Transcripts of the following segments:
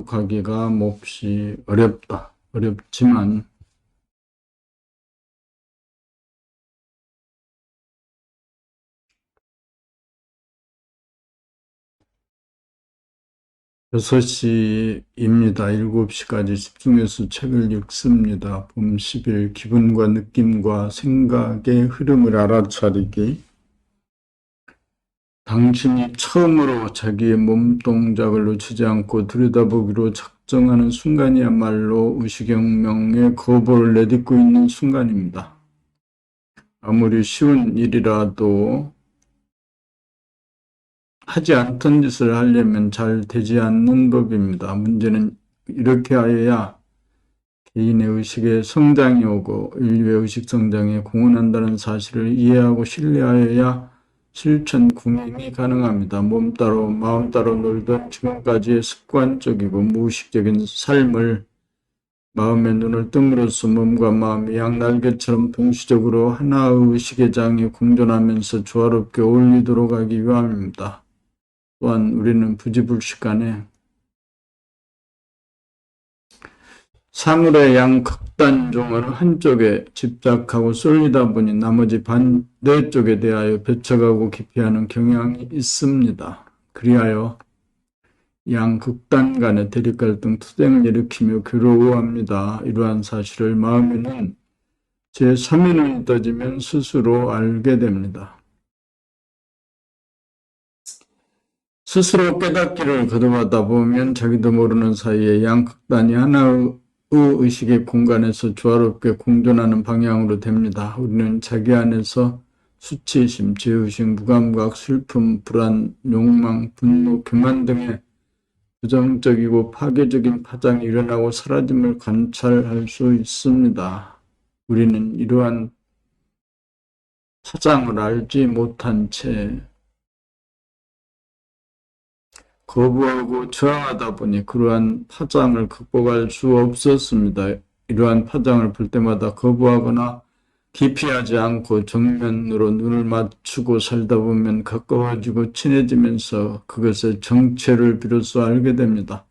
기록하기가 몹시 어렵지만 여섯 시입니다. 7시까지 집중해서 책을 읽습니다. 봄 10일 기분과 느낌과 생각의 흐름을 알아차리기. 당신이 처음으로 자기의 몸 동작을 놓치지 않고 들여다보기로 작정하는 순간이야말로 의식혁명의 거부를 내딛고 있는 순간입니다. 아무리 쉬운 일이라도 하지 않던 짓을 하려면 잘 되지 않는 법입니다. 문제는 이렇게 하여야 개인의 의식의 성장이 오고 인류의 의식 성장에 공헌한다는 사실을 이해하고 신뢰하여야 실천 궁행이 가능합니다. 몸 따로 마음 따로 놀던 지금까지의 습관적이고 무의식적인 삶을 마음의 눈을 뜸으로써 몸과 마음이 양날개처럼 동시적으로 하나의 의식의 장에 공존하면서 조화롭게 어울리도록 하기 위함입니다. 또한 우리는 부지불식간에 사물의 양극단종을 한쪽에 집착하고 쏠리다 보니 나머지 반대쪽에 대하여 배척하고 기피하는 경향이 있습니다. 그리하여 양극단 간의 대립갈등 투쟁을 일으키며 괴로워합니다. 이러한 사실을 마음에는 제3의 떠지면 스스로 알게 됩니다. 스스로 깨닫기를 거듭하다 보면 자기도 모르는 사이에 양극단이 하나의 의식의 공간에서 조화롭게 공존하는 방향으로 됩니다. 우리는 자기 안에서 수치심, 죄의식, 무감각, 슬픔, 불안, 욕망, 분노, 교만 등의 부정적이고 파괴적인 파장이 일어나고 사라짐을 관찰할 수 있습니다. 우리는 이러한 파장을 알지 못한 채 거부하고 저항하다 보니 그러한 파장을 극복할 수 없었습니다. 이러한 파장을 볼 때마다 거부하거나 기피하지 않고 정면으로 눈을 맞추고 살다 보면 가까워지고 친해지면서 그것의 정체를 비로소 알게 됩니다.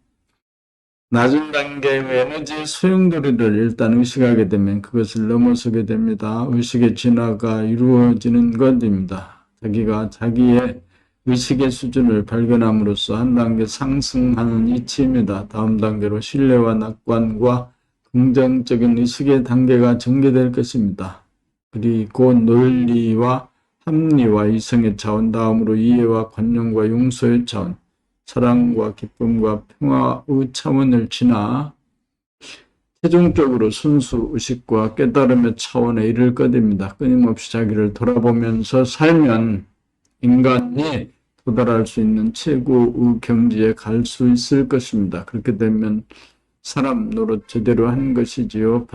낮은 단계의 에너지의 소용돌이를 일단 의식하게 되면 그것을 넘어서게 됩니다. 의식의 진화가 이루어지는 것입니다. 자기가 자기의 의식의 수준을 발견함으로써 한 단계 상승하는 이치입니다. 다음 단계로 신뢰와 낙관과 긍정적인 의식의 단계가 전개될 것입니다. 그리고 논리와 합리와 이성의 차원, 다음으로 이해와 관용과 용서의 차원, 사랑과 기쁨과 평화의 차원을 지나 최종적으로 순수 의식과 깨달음의 차원에 이를 것입니다. 끊임없이 자기를 돌아보면서 살면 인간이 도달할 수 있는 최고의 경지에 갈 수 있을 것입니다. 그렇게 되면 사람 노릇 제대로 한 것이지요.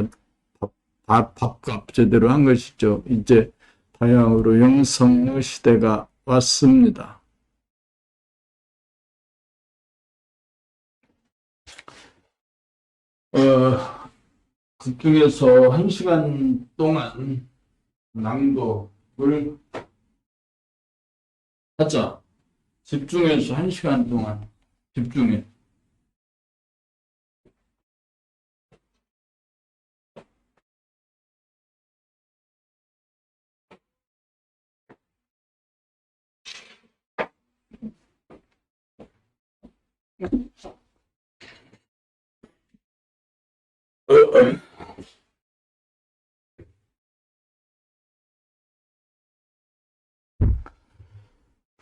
밥값 제대로 한 것이죠. 이제 바야흐로 영성의 시대가 왔습니다. 그 중에서 1시간 동안 낭독을 하자. 집중해서 1시간 동안 집중해.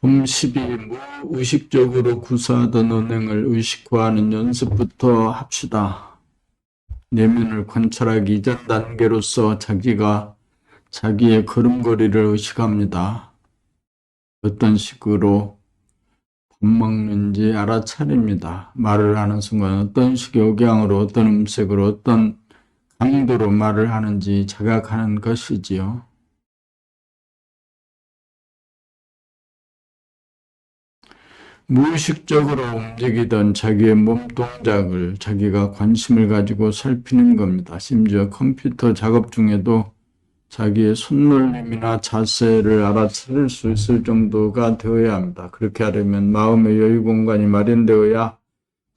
봄 12일 무의식적으로 구사하던 언행을 의식화하는 연습부터 합시다. 내면을 관찰하기 이전 단계로서 자기가 자기의 걸음걸이를 의식합니다. 어떤 식으로 밥 먹는지 알아차립니다. 말을 하는 순간 어떤 식의 억양으로, 어떤 음색으로, 어떤 강도로 말을 하는지 자각하는 것이지요. 무의식적으로 움직이던 자기의 몸 동작을 자기가 관심을 가지고 살피는 겁니다. 심지어 컴퓨터 작업 중에도 자기의 손놀림이나 자세를 알아차릴 수 있을 정도가 되어야 합니다. 그렇게 하려면 마음의 여유 공간이 마련되어야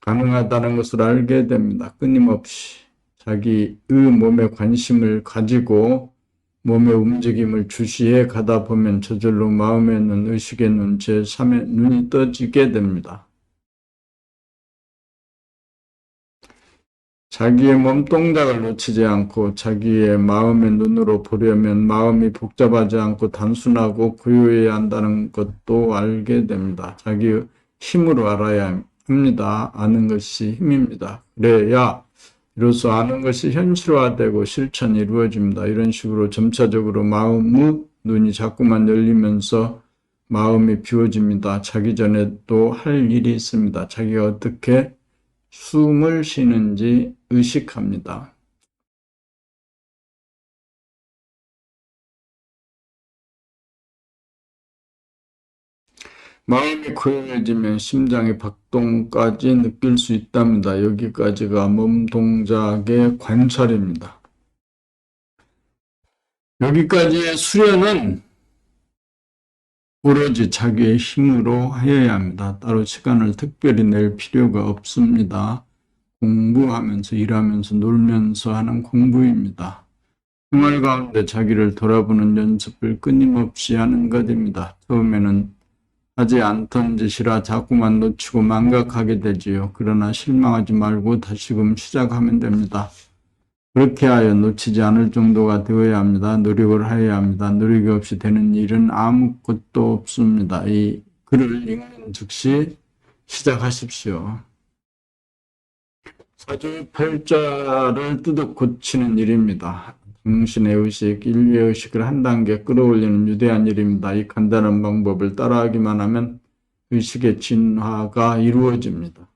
가능하다는 것을 알게 됩니다. 끊임없이 자기의 몸에 관심을 가지고 몸의 움직임을 주시해 가다 보면 저절로 마음의 눈, 의식의 눈, 제3의 눈이 떠지게 됩니다. 자기의 몸 동작을 놓치지 않고 자기의 마음의 눈으로 보려면 마음이 복잡하지 않고 단순하고 고요해야 한다는 것도 알게 됩니다. 자기의 힘으로 알아야 합니다. 아는 것이 힘입니다. 그래야 이로써 아는 것이 현실화되고 실천이 이루어집니다. 이런 식으로 점차적으로 마음의 눈이 자꾸만 열리면서 마음이 비워집니다. 자기 전에 또 할 일이 있습니다. 자기가 어떻게 숨을 쉬는지 의식합니다. 마음이 고요해지면 심장의 박동까지 느낄 수 있답니다. 여기까지가 몸 동작의 관찰입니다. 여기까지의 수련은 오로지 자기의 힘으로 하여야 합니다. 따로 시간을 특별히 낼 필요가 없습니다. 공부하면서 일하면서 놀면서 하는 공부입니다. 생활 가운데 자기를 돌아보는 연습을 끊임없이 하는 것입니다. 처음에는 하지 않던 짓이라 자꾸만 놓치고 망각하게 되지요. 그러나 실망하지 말고 다시금 시작하면 됩니다. 그렇게 하여 놓치지 않을 정도가 되어야 합니다. 노력을 하여야 합니다. 노력이 없이 되는 일은 아무것도 없습니다. 이 글을 읽는 즉시 시작하십시오. 사주팔자를 뜯어 고치는 일입니다. 당신의 의식, 인류의 의식을 한 단계 끌어올리는 유대한 일입니다. 이 간단한 방법을 따라하기만 하면 의식의 진화가 이루어집니다.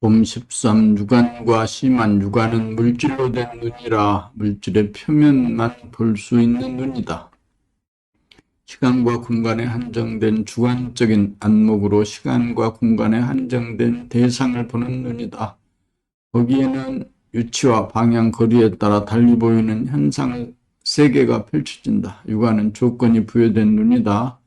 봄 13, 유관과 심한 유관은 물질로 된 눈이라 물질의 표면만 볼 수 있는 눈이다. 시간과 공간에 한정된 주관적인 안목으로 시간과 공간에 한정된 대상을 보는 눈이다. 거기에는 위치와 방향, 거리에 따라 달리 보이는 현상 세계가 펼쳐진다. 육안은 조건이 부여된 눈이다.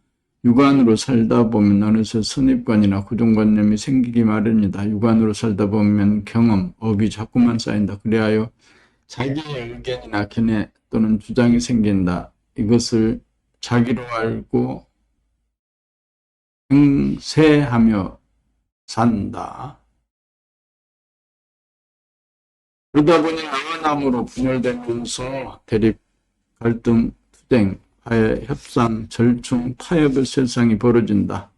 육안으로 살다 보면 어느새 선입관이나 고정관념이 생기기 마련이다. 육안으로 살다 보면 경험, 업이 자꾸만 쌓인다. 그리하여 자기의 의견이나 견해 또는 주장이 생긴다. 이것을 자기로 알고 행세하며 산다. 그러다 보니 나와 남으로 분열되면서 대립, 갈등, 투쟁, 화해, 협상, 절충, 타협의 세상이 벌어진다.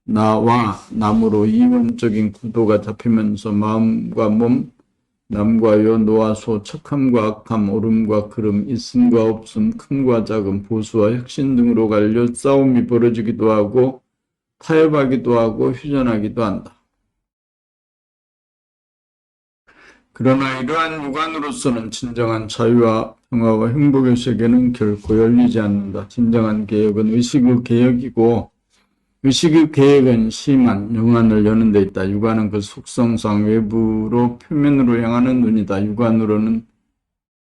나와 남으로 이원적인 구도가 잡히면서 마음과 몸, 남과 여, 노와 소, 착함과 악함, 옳음과 그름, 있음과 없음, 큼과 작음, 보수와 혁신 등으로 갈려 싸움이 벌어지기도 하고 타협하기도 하고 휴전하기도 한다. 그러나 이러한 육안으로서는 진정한 자유와 평화와 행복의 세계는 결코 열리지 않는다. 진정한 개혁은 의식의 개혁이고 의식의 개혁은 심한 영안을 여는 데 있다. 육안은 그 속성상 외부로 표면으로 향하는 눈이다. 육안으로는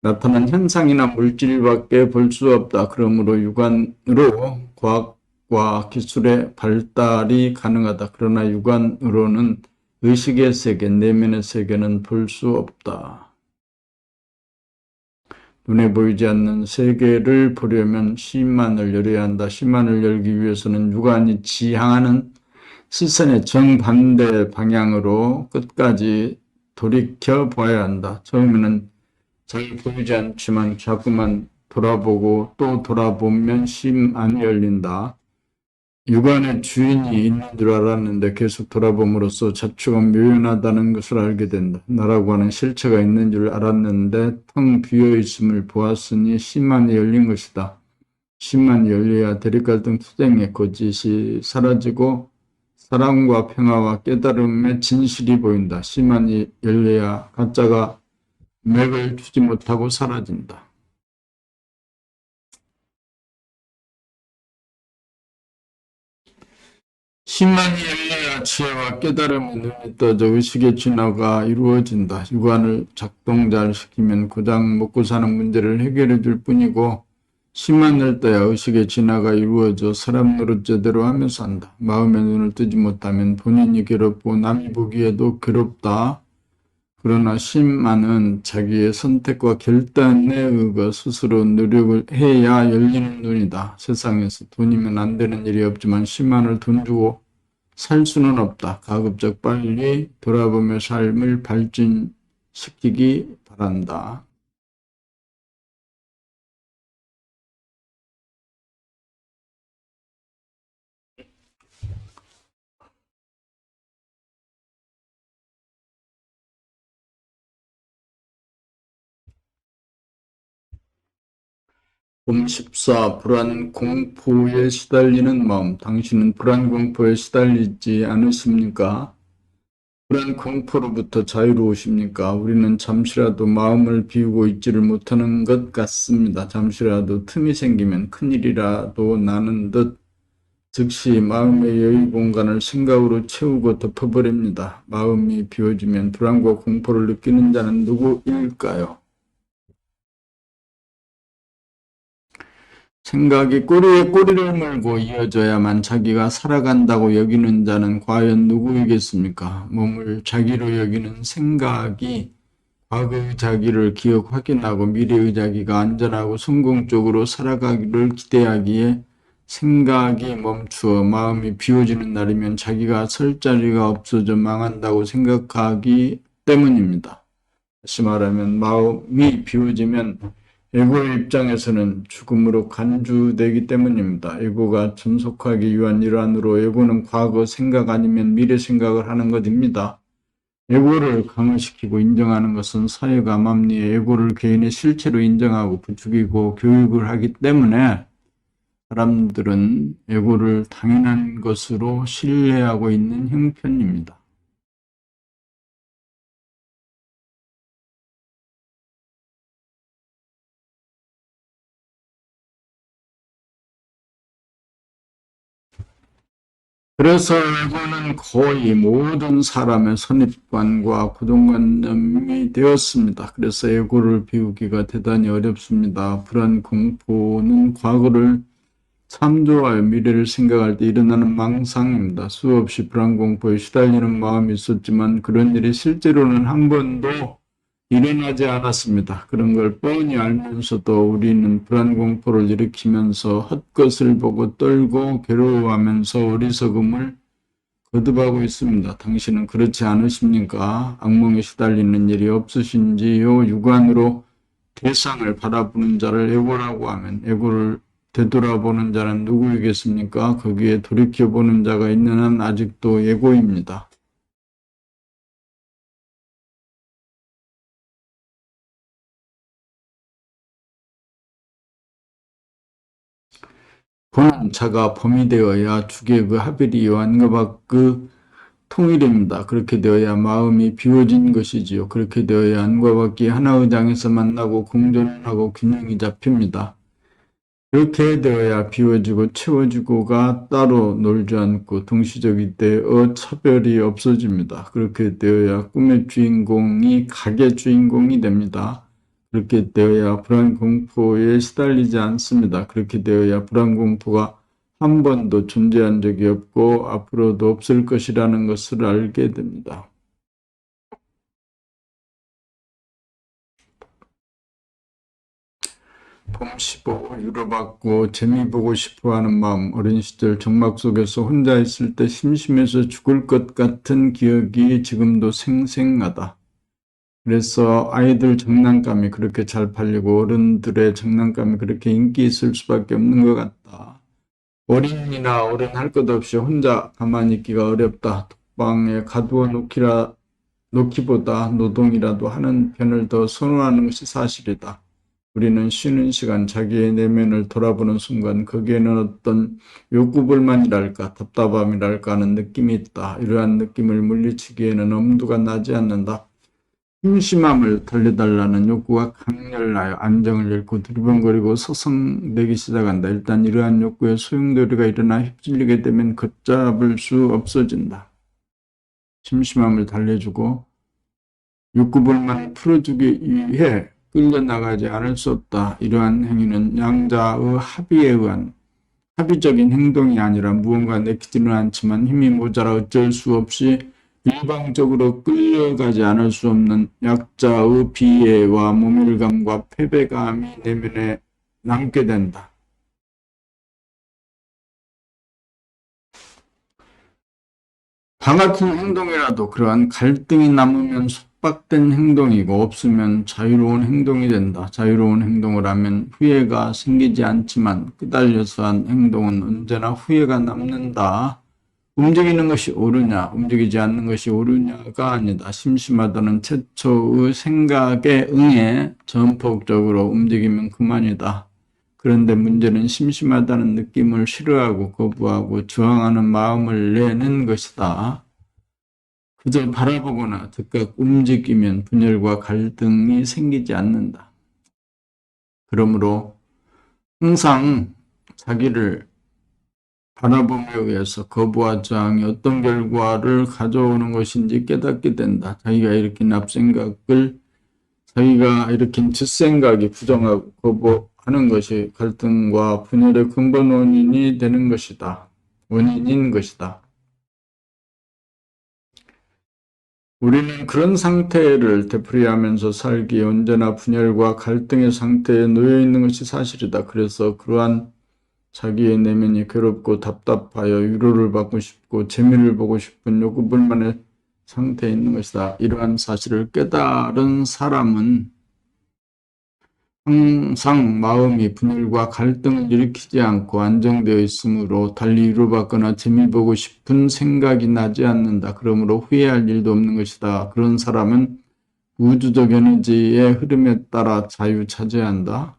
나타난 현상이나 물질밖에 볼 수 없다. 그러므로 육안으로 과학과 기술의 발달이 가능하다. 그러나 육안으로는 의식의 세계, 내면의 세계는 볼 수 없다. 눈에 보이지 않는 세계를 보려면 심만을 열어야 한다. 심만을 열기 위해서는 육안이 지향하는 시선의 정반대 방향으로 끝까지 돌이켜 보아야 한다. 처음에는 잘 보이지 않지만 자꾸만 돌아보고 또 돌아보면 심안이 열린다. 육안에 주인이 있는 줄 알았는데 계속 돌아봄으로써 자축은 묘연하다는 것을 알게 된다. 나라고 하는 실체가 있는 줄 알았는데 텅 비어 있음을 보았으니 심만이 열린 것이다. 심만이 열려야 대립갈등 투쟁의 거짓이 사라지고 사랑과 평화와 깨달음의 진실이 보인다. 심만이 열려야 가짜가 맥을 추지 못하고 사라진다. 심만이 열려야 지혜와 깨달음의 눈이 떠져 의식의 진화가 이루어진다. 육안을 작동 잘 시키면 고작 먹고 사는 문제를 해결해 줄 뿐이고 심만을 떠야 의식의 진화가 이루어져 사람 노릇 제대로 하며 산다. 마음의 눈을 뜨지 못하면 본인이 괴롭고 남이 보기에도 괴롭다. 그러나 심만은 자기의 선택과 결단에 의거 스스로 노력을 해야 열리는 눈이다. 세상에서 돈이면 안 되는 일이 없지만 심만을 돈 주고 살 수는 없다. 가급적 빨리 돌아보며 삶을 발전시키기 바란다. 봄 14. 불안 공포에 시달리는 마음. 당신은 불안 공포에 시달리지 않으십니까? 불안 공포로부터 자유로우십니까? 우리는 잠시라도 마음을 비우고 있지를 못하는 것 같습니다. 잠시라도 틈이 생기면 큰일이라도 나는 듯 즉시 마음의 여유 공간을 생각으로 채우고 덮어버립니다. 마음이 비워지면 불안과 공포를 느끼는 자는 누구일까요? 생각이 꼬리에 꼬리를 물고 이어져야만 자기가 살아간다고 여기는 자는 과연 누구이겠습니까? 몸을 자기로 여기는 생각이 과거의 자기를 기억 확인하고 미래의 자기가 안전하고 성공적으로 살아가기를 기대하기에 생각이 멈추어 마음이 비워지는 날이면 자기가 설 자리가 없어져 망한다고 생각하기 때문입니다. 다시 말하면 마음이 비워지면 에고의 입장에서는 죽음으로 간주되기 때문입니다. 에고가 존속하기 위한 일환으로 에고는 과거 생각 아니면 미래 생각을 하는 것입니다. 에고를 강화시키고 인정하는 것은 사회가 맘리에 에고를 개인의 실체로 인정하고 부추기고 교육을 하기 때문에 사람들은 에고를 당연한 것으로 신뢰하고 있는 형편입니다. 그래서 에고는 거의 모든 사람의 선입관과 고정관념이 되었습니다. 그래서 에고를 비우기가 대단히 어렵습니다. 불안, 공포는 과거를 참조하여 미래를 생각할 때 일어나는 망상입니다. 수없이 불안, 공포에 시달리는 마음이 있었지만 그런 일이 실제로는 한 번도 일어나지 않았습니다. 그런 걸 뻔히 알면서도 우리는 불안 공포를 일으키면서 헛것을 보고 떨고 괴로워하면서 어리석음을 거듭하고 있습니다. 당신은 그렇지 않으십니까? 악몽에 시달리는 일이 없으신지요? 육안으로 대상을 바라보는 자를 에고라고 하면 에고를 되돌아보는 자는 누구이겠습니까? 거기에 돌이켜보는 자가 있는 한 아직도 에고입니다. 보는 자가 범이 되어야 주객의 그 합일이 완급한 그 통일입니다. 그렇게 되어야 마음이 비워진 것이지요. 그렇게 되어야 안과 밖이 하나의 장에서 만나고 공존하고 균형이 잡힙니다. 그렇게 되어야 비워지고 채워지고가 따로 놀지 않고 동시적이 되어 차별이 없어집니다. 그렇게 되어야 꿈의 주인공이 각의 주인공이 됩니다. 그렇게 되어야 불안 공포에 시달리지 않습니다. 그렇게 되어야 불안 공포가 한 번도 존재한 적이 없고 앞으로도 없을 것이라는 것을 알게 됩니다. 봄 15, 위로받고 재미 보고 싶어하는 마음, 어린 시절 정막 속에서 혼자 있을 때 심심해서 죽을 것 같은 기억이 지금도 생생하다. 그래서 아이들 장난감이 그렇게 잘 팔리고 어른들의 장난감이 그렇게 인기 있을 수밖에 없는 것 같다. 어린이나 어른 할 것 없이 혼자 가만히 있기가 어렵다. 독방에 가두어 놓기보다 노동이라도 하는 편을 더 선호하는 것이 사실이다. 우리는 쉬는 시간, 자기의 내면을 돌아보는 순간 거기에는 어떤 욕구불만이랄까 답답함이랄까 하는 느낌이 있다. 이러한 느낌을 물리치기에는 엄두가 나지 않는다. 심심함을 덜려달라는 욕구가 강렬하여 안정을 잃고 두리번거리고 서성대기 시작한다. 일단 이러한 욕구에 소용돌이가 일어나 휩쓸리게 되면 걷잡을 수 없어진다. 심심함을 달래주고 욕구불만을 풀어주기 위해 끌려나가지 않을 수 없다. 이러한 행위는 양자의 합의에 의한 합의적인 행동이 아니라 무언가 내키지는 않지만 힘이 모자라 어쩔 수 없이 일방적으로 끌려가지 않을 수 없는 약자의 비애와 모멸감과 패배감이 내면에 남게 된다. 다 같은 행동이라도 그러한 갈등이 남으면 속박된 행동이고 없으면 자유로운 행동이 된다. 자유로운 행동을 하면 후회가 생기지 않지만 끄달려서 한 행동은 언제나 후회가 남는다. 움직이는 것이 옳으냐, 움직이지 않는 것이 옳으냐가 아니다. 심심하다는 최초의 생각에 응해 전폭적으로 움직이면 그만이다. 그런데 문제는 심심하다는 느낌을 싫어하고 거부하고 저항하는 마음을 내는 것이다. 그저 바라보거나 즉각 움직이면 분열과 갈등이 생기지 않는다. 그러므로 항상 자기를 바라봄에 의해서 거부와 저항이 어떤 결과를 가져오는 것인지 깨닫게 된다. 자기가 일으킨 앞생각을 자기가 일으킨 뒷생각이 부정하고 거부하는 것이 갈등과 분열의 근본 원인이 되는 것이다. 원인인 것이다. 우리는 그런 상태를 되풀이하면서 살기에 언제나 분열과 갈등의 상태에 놓여 있는 것이 사실이다. 그래서 그러한 자기의 내면이 괴롭고 답답하여 위로를 받고 싶고 재미를 보고 싶은 욕구불만의 상태에 있는 것이다. 이러한 사실을 깨달은 사람은 항상 마음이 분열과 갈등을 일으키지 않고 안정되어 있으므로 달리 위로받거나 재미보고 싶은 생각이 나지 않는다. 그러므로 후회할 일도 없는 것이다. 그런 사람은 우주적 에너지의 흐름에 따라 자유차지한다.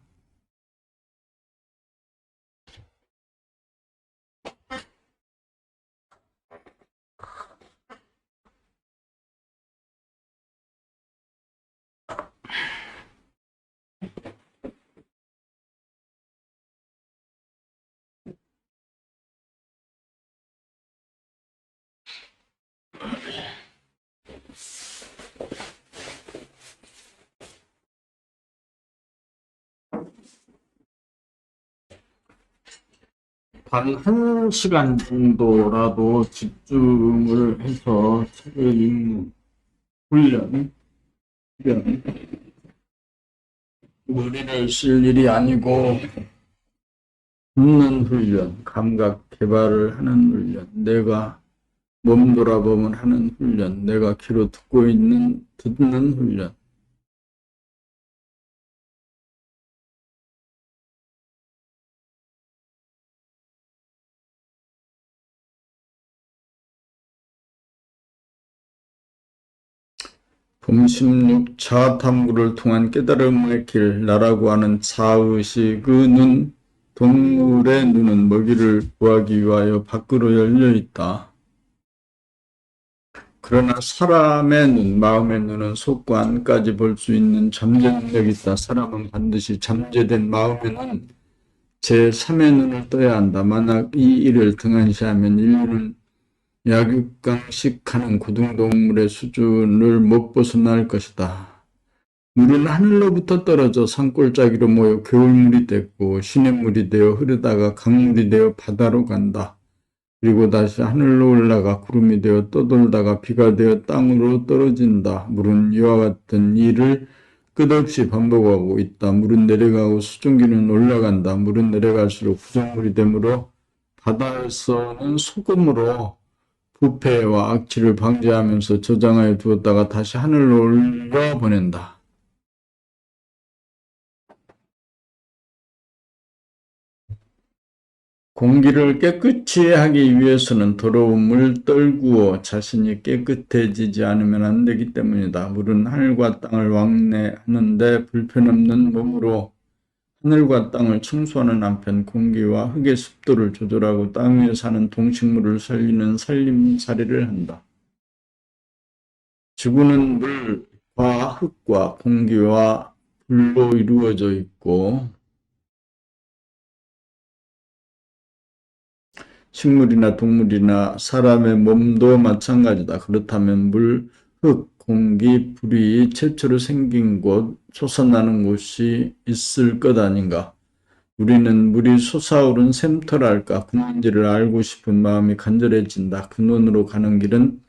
단 1시간 정도라도 집중을 해서 책을 읽는 훈련, 머리를 쓸 일이 아니고 듣는 훈련, 감각 개발을 하는 훈련, 내가 몸 돌아보면 하는 훈련, 내가 귀로 듣는 훈련. 범십육 자아탐구를 통한 깨달음의 길, 나라고 하는 자의식의 눈, 동물의 눈은 먹이를 구하기 위하여 밖으로 열려 있다. 그러나 사람의 눈, 마음의 눈은 속과 안까지 볼 수 있는 잠재 능력이 있다. 사람은 반드시 잠재된 마음의 눈, 제3의 눈을 떠야 한다. 만약 이 일을 등한시하면 인류는 약육강식하는 고등동물의 수준을 못 벗어날 것이다. 물은 하늘로부터 떨어져 산골짜기로 모여 겨울물이 됐고 시냇물이 되어 흐르다가 강물이 되어 바다로 간다. 그리고 다시 하늘로 올라가 구름이 되어 떠돌다가 비가 되어 땅으로 떨어진다. 물은 이와 같은 일을 끝없이 반복하고 있다. 물은 내려가고 수증기는 올라간다. 물은 내려갈수록 부정물이 되므로 바다에서는 소금으로 부패와 악취를 방지하면서 저장하여 두었다가 다시 하늘로 올려보낸다. 공기를 깨끗이 하기 위해서는 더러운 물 떨구어 자신이 깨끗해지지 않으면 안 되기 때문이다. 물은 하늘과 땅을 왕래하는데 불편없는 몸으로 하늘과 땅을 청소하는 한편 공기와 흙의 습도를 조절하고 땅 위에 사는 동식물을 살리는 살림살이를 한다. 지구는 물과 흙과 공기와 불로 이루어져 있고 식물이나 동물이나 사람의 몸도 마찬가지다. 그렇다면 물, 흙, 공기, 불이 최초로 생긴 곳, 솟아나는 곳이 있을 것 아닌가? 우리는 물이 솟아오른 샘터랄까 그 문제를 알고 싶은 마음이 간절해진다. 근원으로 가는 길은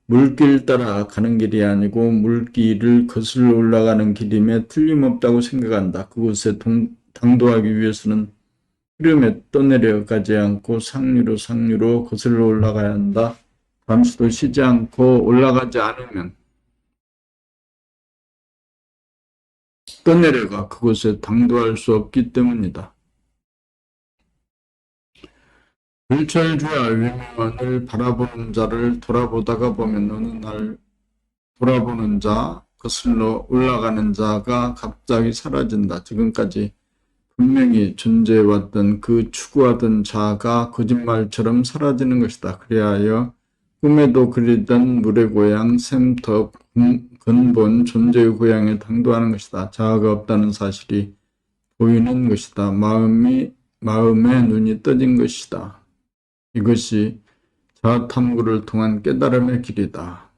물길 따라 가는 길이 아니고 물길을 거슬러 올라가는 길임에 틀림없다고 생각한다. 그곳에 당도하기 위해서는 흐름에 떠내려가지 않고 상류로 거슬러 올라가야 한다. 잠시도 쉬지 않고 올라가지 않으면 떠내려가 그곳에 당도할 수 없기 때문이다. 일철주야 위명을 바라보는 자를 돌아보다가 보면 어느 날 돌아보는 자, 거슬러 올라가는 자가 갑자기 사라진다. 지금까지 분명히 존재해왔던 그 추구하던 자아가 거짓말처럼 사라지는 것이다. 그리하여 꿈에도 그리던 물의 고향, 샘터, 근본, 존재의 고향에 당도하는 것이다. 자아가 없다는 사실이 보이는 것이다. 마음의 눈이 떠진 것이다. 이것이 자아 탐구를 통한 깨달음의 길이다.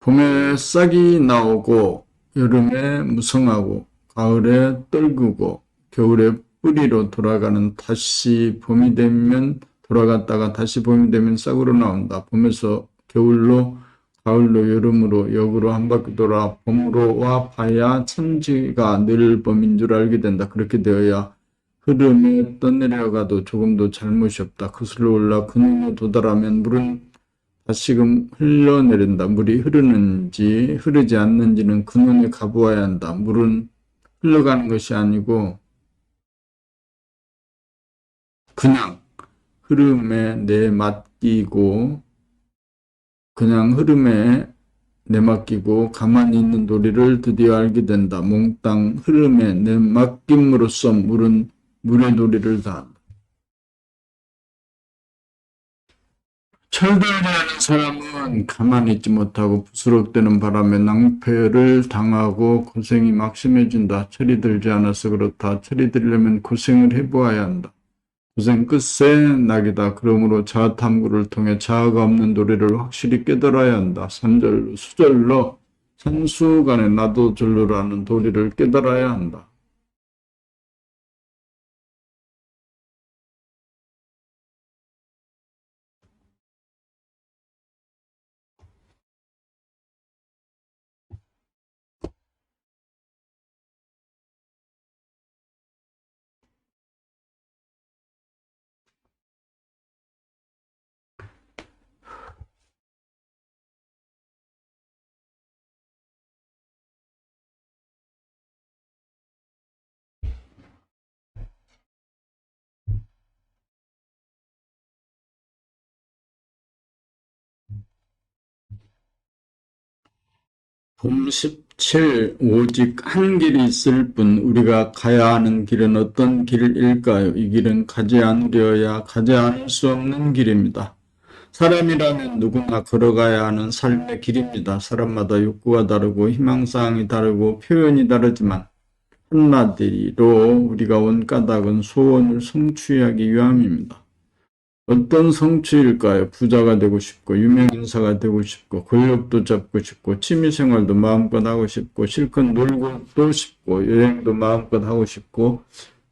봄에 싹이 나오고 여름에 무성하고 가을에 떨구고 겨울에 뿌리로 돌아가는 다시 봄이 되면 돌아갔다가 다시 봄이 되면 싹으로 나온다. 봄에서 겨울로 가을로 여름으로 역으로 한 바퀴 돌아 봄으로 와 봐야 천지가 늘 봄인 줄 알게 된다. 그렇게 되어야 흐름에 떠내려가도 조금도 잘못이 없다. 거슬러 올라 근원에 도달하면 물은 다시금 흘러내린다. 물이 흐르는지 흐르지 않는지는 근원에 가보아야 한다. 물은 흘러가는 것이 아니고 그냥 흐름에 내맡기고 그냥 흐름에 내맡기고 가만히 있는 도리를 드디어 알게 된다. 몽땅 흐름에 내맡김으로써 물은 물의 도리를 다한다. 철들이하는 사람은 가만히 있지 못하고 부스럭대는 바람에 낭패를 당하고 고생이 막심해진다. 철이 들지 않아서 그렇다. 철이 들려면 고생을 해보아야 한다. 고생 끝에 낙이다. 그러므로 자아 탐구를 통해 자아가 없는 도리를 확실히 깨달아야 한다. 산절로 수절로 산수간에 나도 절로라는 도리를 깨달아야 한다. 봄 17 오직 한 길이 있을 뿐 우리가 가야 하는 길은 어떤 길일까요? 이 길은 가지 않으려야 가지 않을 수 없는 길입니다. 사람이라면 누구나 걸어가야 하는 삶의 길입니다. 사람마다 욕구가 다르고 희망사항이 다르고 표현이 다르지만 한마디로 우리가 온 까닭은 소원을 성취하기 위함입니다. 어떤 성취일까요? 부자가 되고 싶고 유명인사가 되고 싶고 권력도 잡고 싶고 취미생활도 마음껏 하고 싶고 실컷 놀고도 싶고 여행도 마음껏 하고 싶고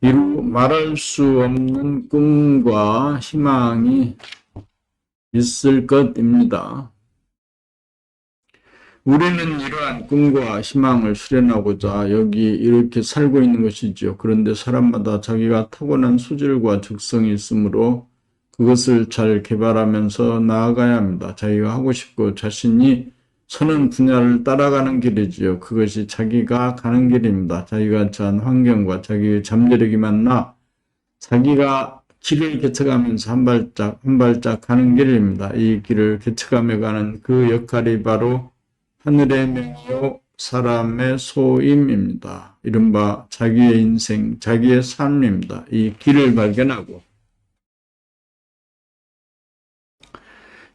이루 말할 수 없는 꿈과 희망이 있을 것입니다. 우리는 이러한 꿈과 희망을 실현하고자 여기 이렇게 살고 있는 것이지요. 그런데 사람마다 자기가 타고난 소질과 적성이 있으므로 그것을 잘 개발하면서 나아가야 합니다. 자기가 하고 싶고 자신이 선은 분야를 따라가는 길이지요. 그것이 자기가 가는 길입니다. 자기가 처한 환경과 자기의 잠재력이 만나 자기가 길을 개척하면서 한 발짝 한 발짝 가는 길입니다. 이 길을 개척하며 가는 그 역할이 바로 하늘의 명이요 사람의 소임입니다. 이른바 자기의 인생, 자기의 삶입니다. 이 길을 발견하고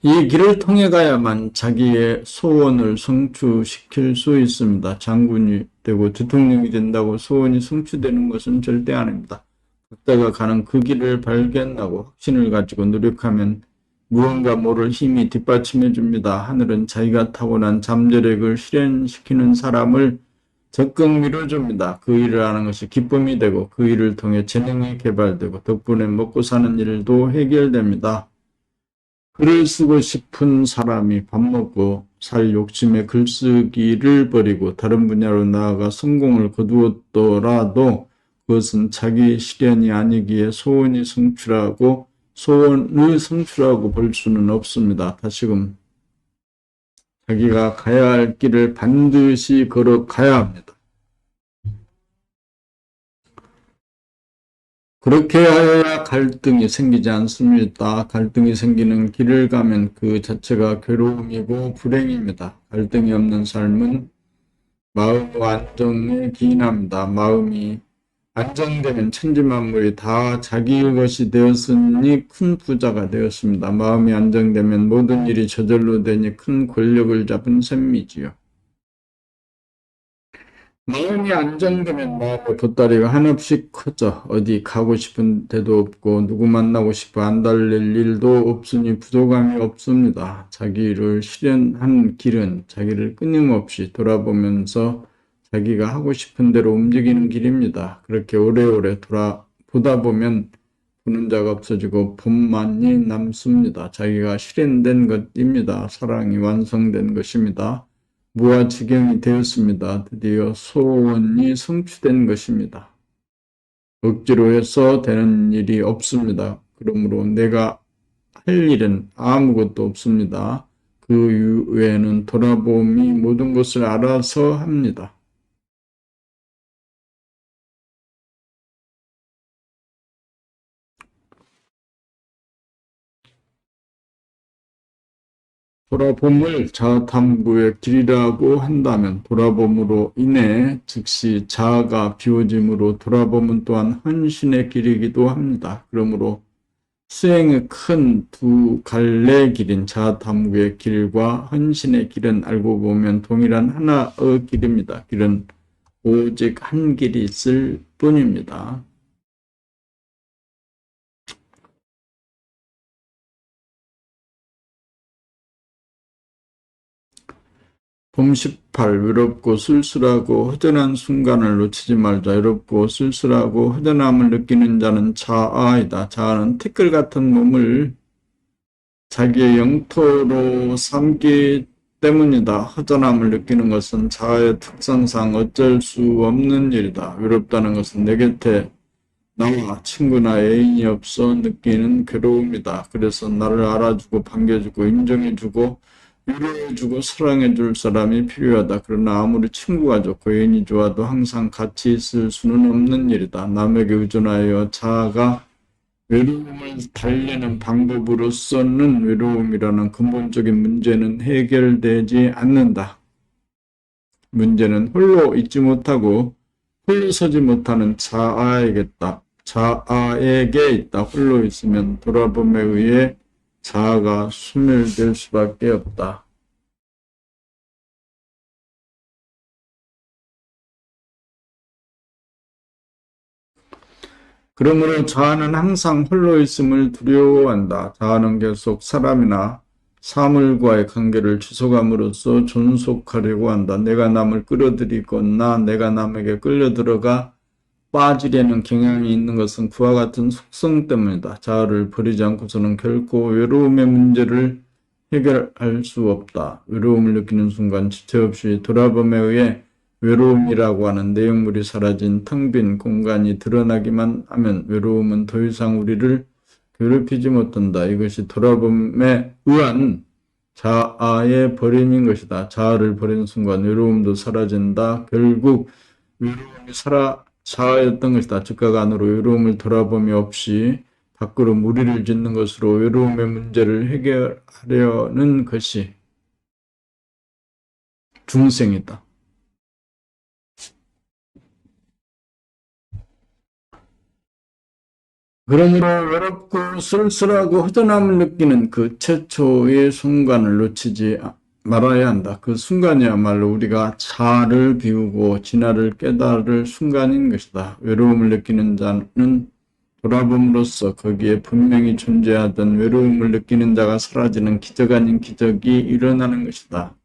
이 길을 통해 가야만 자기의 소원을 성취시킬 수 있습니다. 장군이 되고 대통령이 된다고 소원이 성취되는 것은 절대 아닙니다. 각자가 가는 그 길을 발견하고 확신을 가지고 노력하면 무언가 모를 힘이 뒷받침해 줍니다. 하늘은 자기가 타고난 잠재력을 실현시키는 사람을 적극 밀어줍니다. 그 일을 하는 것이 기쁨이 되고 그 일을 통해 재능이 개발되고 덕분에 먹고 사는 일도 해결됩니다. 글을 쓰고 싶은 사람이 밥 먹고 살 욕심에 글쓰기를 버리고 다른 분야로 나아가 성공을 거두었더라도 그것은 자기 실현이 아니기에 소원을 성취라고 볼 수는 없습니다. 다시금 자기가 가야 할 길을 반드시 걸어가야 합니다. 그렇게 하여야 갈등이 생기지 않습니다. 갈등이 생기는 길을 가면 그 자체가 괴로움이고 불행입니다. 갈등이 없는 삶은 마음 안정에 기인합니다. 마음이 안정되면 천지만물이 다 자기의 것이 되었으니 큰 부자가 되었습니다. 마음이 안정되면 모든 일이 저절로 되니 큰 권력을 잡은 셈이지요. 마음이 안정되면 마음의 보따리가 한없이 커져 어디 가고 싶은 데도 없고 누구 만나고 싶어 안달릴 일도 없으니 부족함이 없습니다. 자기를 실현한 길은 자기를 끊임없이 돌아보면서 자기가 하고 싶은 대로 움직이는 길입니다. 그렇게 오래오래 보다 보면 보는 자가 없어지고 본만이 남습니다. 자기가 실현된 것입니다. 사랑이 완성된 것입니다. 무아지경이 되었습니다. 드디어 소원이 성취된 것입니다. 억지로 해서 되는 일이 없습니다. 그러므로 내가 할 일은 아무것도 없습니다. 그 외에는 돌아봄이 모든 것을 알아서 합니다. 돌아봄을 자아탐구의 길이라고 한다면 돌아봄으로 인해 즉시 자아가 비워짐으로 돌아봄은 또한 헌신의 길이기도 합니다. 그러므로 수행의 큰 두 갈래 길인 자아탐구의 길과 헌신의 길은 알고 보면 동일한 하나의 길입니다. 길은 오직 한 길이 있을 뿐입니다. 봄 18. 외롭고 쓸쓸하고 허전한 순간을 놓치지 말자. 외롭고 쓸쓸하고 허전함을 느끼는 자는 자아이다. 자아는 티끌 같은 몸을 자기의 영토로 삼기 때문이다. 허전함을 느끼는 것은 자아의 특성상 어쩔 수 없는 일이다. 외롭다는 것은 내 곁에 나와 친구나 애인이 없어 느끼는 괴로움이다. 그래서 나를 알아주고 반겨주고 인정해주고 위로해주고 사랑해줄 사람이 필요하다. 그러나 아무리 친구가 좋고 애인이 좋아도 항상 같이 있을 수는 없는 일이다. 남에게 의존하여 자아가 외로움을 달래는 방법으로서는 외로움이라는 근본적인 문제는 해결되지 않는다. 문제는 홀로 있지 못하고 홀로 서지 못하는 자아에게 있다. 홀로 있으면 돌아봄에 의해 자아가 소멸될 수밖에 없다. 그러므로 자아는 항상 홀로 있음을 두려워한다. 자아는 계속 사람이나 사물과의 관계를 지속함으로써 존속하려고 한다. 내가 남을 끌어들이거나 내가 남에게 끌려들어가 빠지려는 경향이 있는 것은 그와 같은 속성 때문이다. 자아를 버리지 않고서는 결코 외로움의 문제를 해결할 수 없다. 외로움을 느끼는 순간 지체 없이 돌아봄에 의해 외로움이라고 하는 내용물이 사라진 텅 빈 공간이 드러나기만 하면 외로움은 더 이상 우리를 괴롭히지 못한다. 이것이 돌아봄에 의한 자아의 버림인 것이다. 자아를 버리는 순간 외로움도 사라진다. 결국 외로움이 자아였던 것이다. 즉각 안으로 외로움을 돌아봄이 없이 밖으로 무리를 짓는 것으로 외로움의 문제를 해결하려는 것이 중생이다. 그러므로 외롭고 쓸쓸하고 허전함을 느끼는 그 최초의 순간을 놓치지 말아야 한다. 그 순간이야말로 우리가 자아를 비우고 진화를 깨달을 순간인 것이다. 외로움을 느끼는 자는 돌아봄으로써 거기에 분명히 존재하던 외로움을 느끼는 자가 사라지는 기적 아닌 기적이 일어나는 것이다.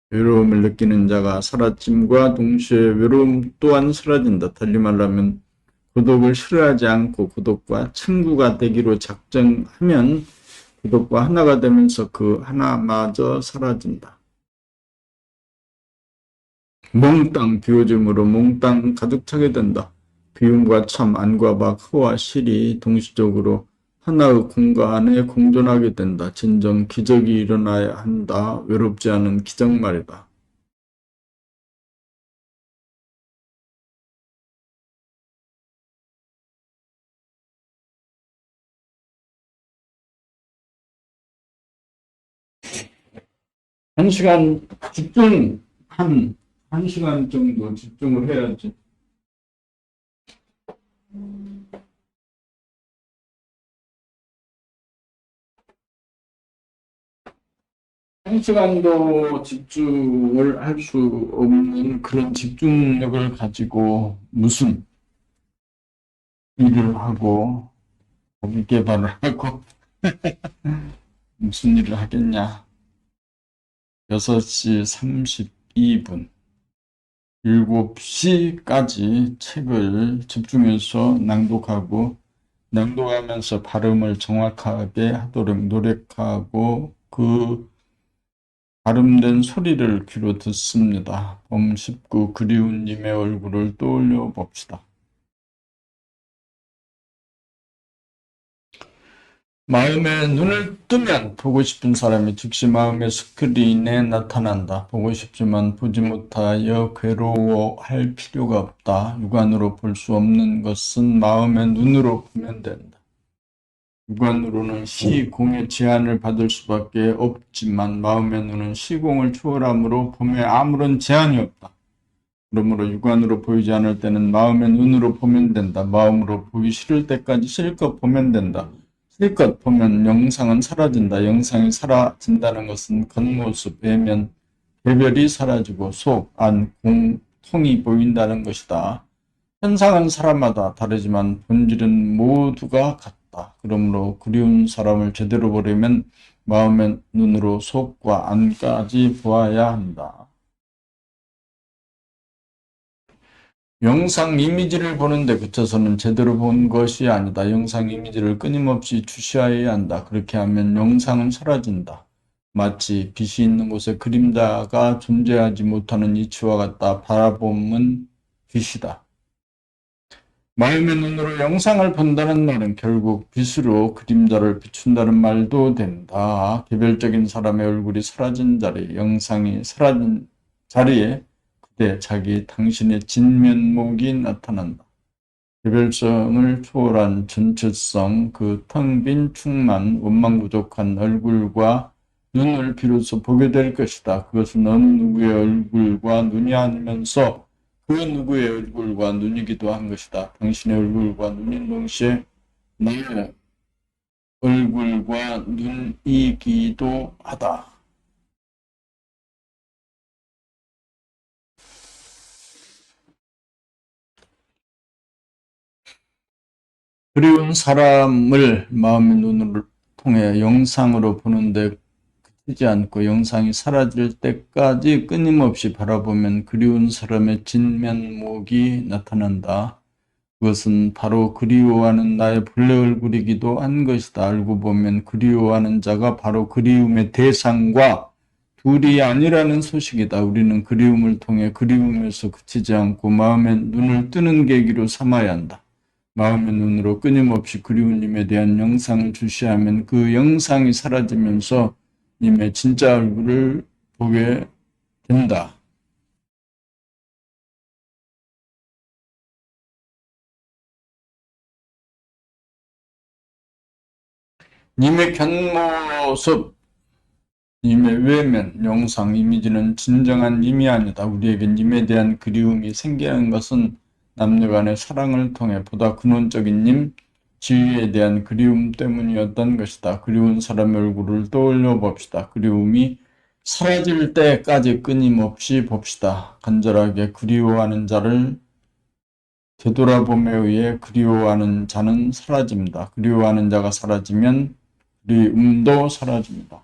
외로움을 느끼는 자가 사라짐과 동시에 외로움 또한 사라진다. 달리 말하면 고독을 싫어하지 않고 고독과 친구가 되기로 작정하면 고독과 하나가 되면서 그 하나마저 사라진다. 몽땅 비워짐으로 몽땅 가득 차게 된다. 비움과 참, 안과 박, 허와 실이 동시적으로 하나의 공간에 공존하게 된다. 진정 기적이 일어나야 한다. 외롭지 않은 기적 말이다. 한 시간 집중, 한 시간 정도 집중을 해야지. 한 시간도 집중을 할 수 없는 그런 집중력을 가지고 무슨 일을 하고, 자기 개발을 하고, 무슨 일을 하겠냐. 6시 32분, 7시까지 책을 집중해서 낭독하면서 발음을 정확하게 하도록 노력하고 그 발음된 소리를 귀로 듣습니다. 범 19 그리운 님의 얼굴을 떠올려 봅시다. 마음에 눈을 뜨면 보고 싶은 사람이 즉시 마음의 스크린에 나타난다. 보고 싶지만 보지 못하여 괴로워할 필요가 없다. 육안으로 볼 수 없는 것은 마음의 눈으로 보면 된다. 육안으로는 시공의 제한을 받을 수밖에 없지만 마음의 눈은 시공을 초월하므로 봄에 아무런 제한이 없다. 그러므로 육안으로 보이지 않을 때는 마음의 눈으로 보면 된다. 마음으로 보기 싫을 때까지 실컷 보면 된다. 실컷 보면 영상은 사라진다. 영상이 사라진다는 것은 겉모습, 외면, 개별이 사라지고 속, 안, 공통이 보인다는 것이다. 현상은 사람마다 다르지만 본질은 모두가 같다. 그러므로 그리운 사람을 제대로 보려면 마음의 눈으로 속과 안까지 보아야 한다. 영상 이미지를 보는데 그쳐서는 제대로 본 것이 아니다. 영상 이미지를 끊임없이 주시해야 한다. 그렇게 하면 영상은 사라진다. 마치 빛이 있는 곳에 그림자가 존재하지 못하는 이치와 같다. 바라봄은 빛이다. 마음의 눈으로 영상을 본다는 말은 결국 빛으로 그림자를 비춘다는 말도 된다. 개별적인 사람의 얼굴이 사라진 자리에 영상이 사라진 자리에 그때 당신의 진면목이 나타난다. 개별성을 초월한 전체성, 그 텅 빈 충만, 원망 부족한 얼굴과 눈을 비로소 보게 될 것이다. 그것은 어느 누구의 얼굴과 눈이 아니면서 그 누구의 얼굴과 눈이기도 한 것이다. 당신의 얼굴과 눈인 동시에 나의 얼굴과 눈이기도 하다. 그리운 사람을 마음의 눈을 통해 영상으로 보는데 그치지 않고 영상이 사라질 때까지 끊임없이 바라보면 그리운 사람의 진면목이 나타난다. 그것은 바로 그리워하는 나의 본래 얼굴이기도 한 것이다. 알고 보면 그리워하는 자가 바로 그리움의 대상과 둘이 아니라는 소식이다. 우리는 그리움을 통해 그리움에서 그치지 않고 마음의 눈을 뜨는 계기로 삼아야 한다. 마음의 눈으로 끊임없이 그리운 님에 대한 영상을 주시하면 그 영상이 사라지면서 님의 진짜 얼굴을 보게 된다. 님의 견모습, 님의 외면, 영상, 이미지는 진정한 님이 아니다. 우리에게 님에 대한 그리움이 생기는 것은 남녀간의 사랑을 통해 보다 근원적인 님, 지위에 대한 그리움 때문이었던 것이다. 그리운 사람의 얼굴을 떠올려 봅시다. 그리움이 사라질 때까지 끊임없이 봅시다. 간절하게 그리워하는 자를 되돌아봄에 의해 그리워하는 자는 사라집니다. 그리워하는 자가 사라지면 그리움도 사라집니다.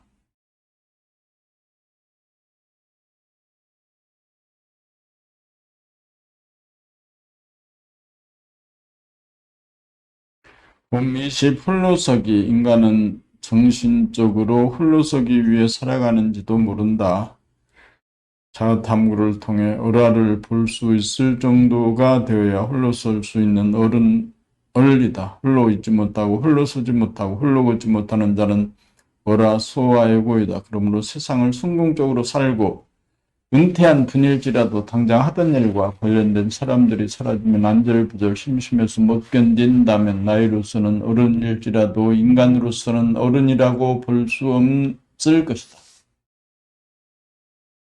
봄미십 홀로서기 인간은 정신적으로 홀로서기 위해 살아가는지도 모른다. 자탐구를 통해 을화를 볼 수 있을 정도가 되어야 홀로 설 수 있는 을이다. 홀로 있지 못하고 홀로 서지 못하고 홀로 걷지 못하는 자는 어라 소아의 고이다. 그러므로 세상을 성공적으로 살고 은퇴한 분일지라도 당장 하던 일과 관련된 사람들이 사라지면 안절부절 심심해서 못 견딘다면 나이로서는 어른일지라도 인간으로서는 어른이라고 볼 수 없을 것이다.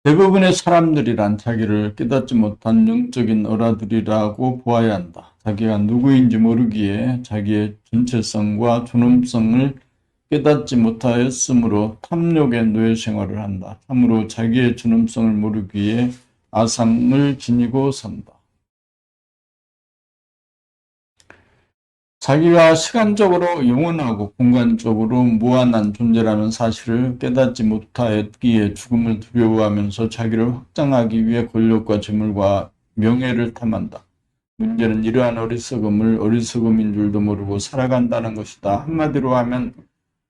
대부분의 사람들이란 자기를 깨닫지 못한 영적인 어라들이라고 보아야 한다. 자기가 누구인지 모르기에 자기의 전체성과 존엄성을 깨닫지 못하였으므로 탐욕의 노예 생활을 한다. 참으로 자기의 존엄성을 모르기에 아상을 지니고 산다. 자기가 시간적으로 영원하고 공간적으로 무한한 존재라는 사실을 깨닫지 못하였기에 죽음을 두려워하면서 자기를 확장하기 위해 권력과 재물과 명예를 탐한다. 문제는 이러한 어리석음을 어리석음인 줄도 모르고 살아간다는 것이다. 한마디로 하면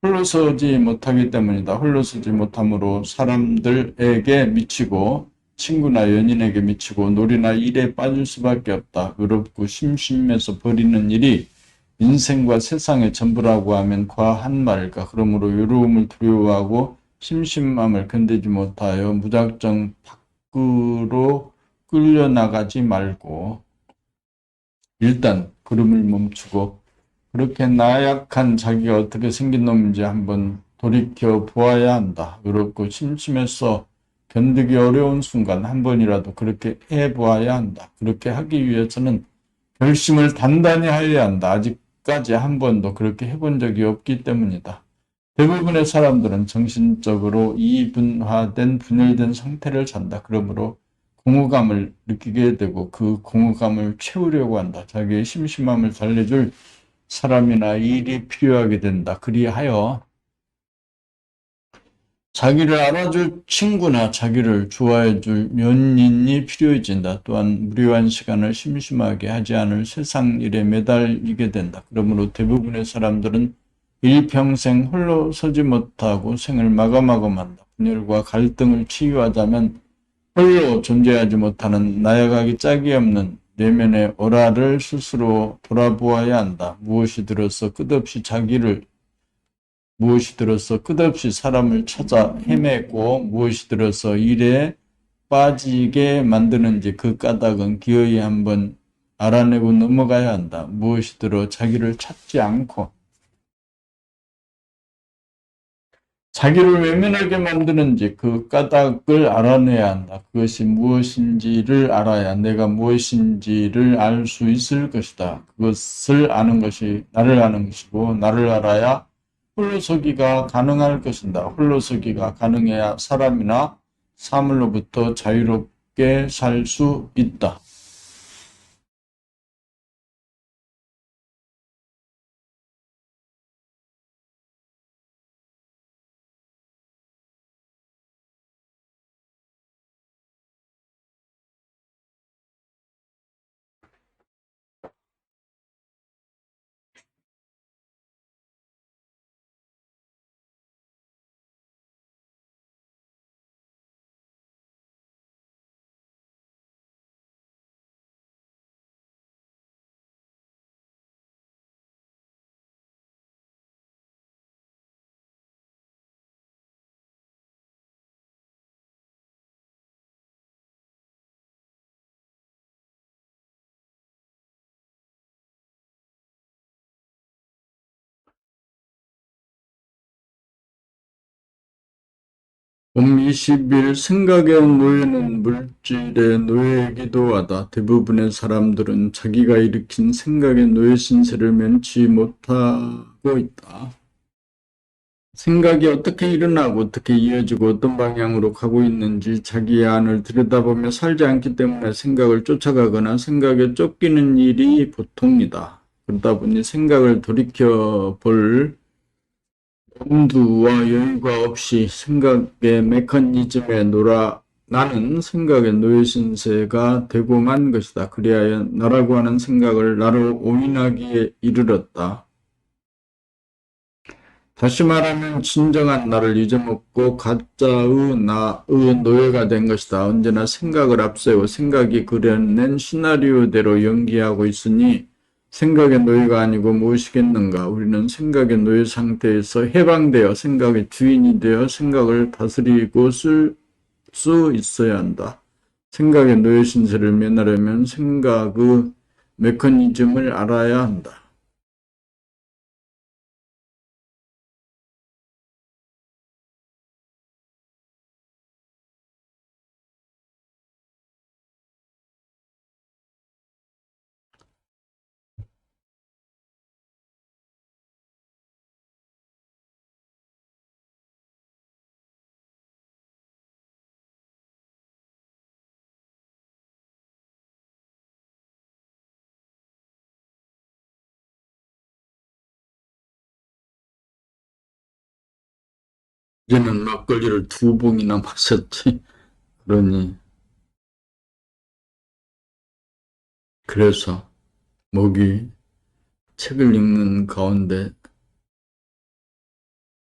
홀로서지 못하기 때문이다. 홀로서지 못함으로 사람들에게 미치고 친구나 연인에게 미치고 놀이나 일에 빠질 수밖에 없다. 외롭고 심심해서 버리는 일이 인생과 세상의 전부라고 하면 과한 말일까. 그러므로 외로움을 두려워하고 심심함을 견디지 못하여 무작정 밖으로 끌려나가지 말고 일단 걸음을 멈추고 그렇게 나약한 자기가 어떻게 생긴 놈인지 한번 돌이켜 보아야 한다. 외롭고 심심해서 견디기 어려운 순간 한 번이라도 그렇게 해보아야 한다. 그렇게 하기 위해서는 결심을 단단히 하여야 한다. 아직까지 한 번도 그렇게 해본 적이 없기 때문이다. 대부분의 사람들은 정신적으로 이분화된 분열된 상태를 산다. 그러므로 공허감을 느끼게 되고 그 공허감을 채우려고 한다. 자기의 심심함을 달래줄 사람이나 일이 필요하게 된다. 그리하여 자기를 알아줄 친구나 자기를 좋아해줄 연인이 필요해진다. 또한 무료한 시간을 심심하게 하지 않을 세상 일에 매달리게 된다. 그러므로 대부분의 사람들은 일평생 홀로 서지 못하고 생을 마감하고만다. 분열과 갈등을 치유하자면 홀로 존재하지 못하는 나약하기 짝이 없는 내면의 어라를 스스로 돌아보아야 한다. 무엇이 들어서 끝없이 사람을 찾아 헤매고 무엇이 들어서 일에 빠지게 만드는지 그 까닭은 기어이 한번 알아내고 넘어가야 한다. 무엇이 들어 자기를 찾지 않고 자기를 외면하게 만드는지 그 까닭을 알아내야 한다. 그것이 무엇인지를 알아야 내가 무엇인지를 알 수 있을 것이다. 그것을 아는 것이 나를 아는 것이고 나를 알아야 홀로서기가 가능할 것이다. 홀로서기가 가능해야 사람이나 사물로부터 자유롭게 살 수 있다. 20일 생각의 노예는 물질의 노예이기도 하다. 대부분의 사람들은 자기가 일으킨 생각의 노예 신세를 면치 못하고 있다. 생각이 어떻게 일어나고 어떻게 이어지고 어떤 방향으로 가고 있는지 자기의 안을 들여다보며 살지 않기 때문에 생각을 쫓아가거나 생각에 쫓기는 일이 보통이다. 그러다 보니 생각을 돌이켜볼 엄두와 여유가 없이 생각의 메커니즘에 나는 생각의 노예 신세가 되고 만 것이다. 그리하여 나라고 하는 생각을 나로 오인하기에 이르렀다. 다시 말하면 진정한 나를 잊어먹고 가짜의 나의 노예가 된 것이다. 언제나 생각을 앞세워 생각이 그려낸 시나리오대로 연기하고 있으니 생각의 노예가 아니고 무엇이겠는가. 우리는 생각의 노예 상태에서 해방되어 생각의 주인이 되어 생각을 다스리고 쓸 수 있어야 한다. 생각의 노예 신세를 면하려면 생각의 메커니즘을 알아야 한다. 이제는 막걸리를 2봉이나 마셨지. 그러니 그래서 목이 책을 읽는 가운데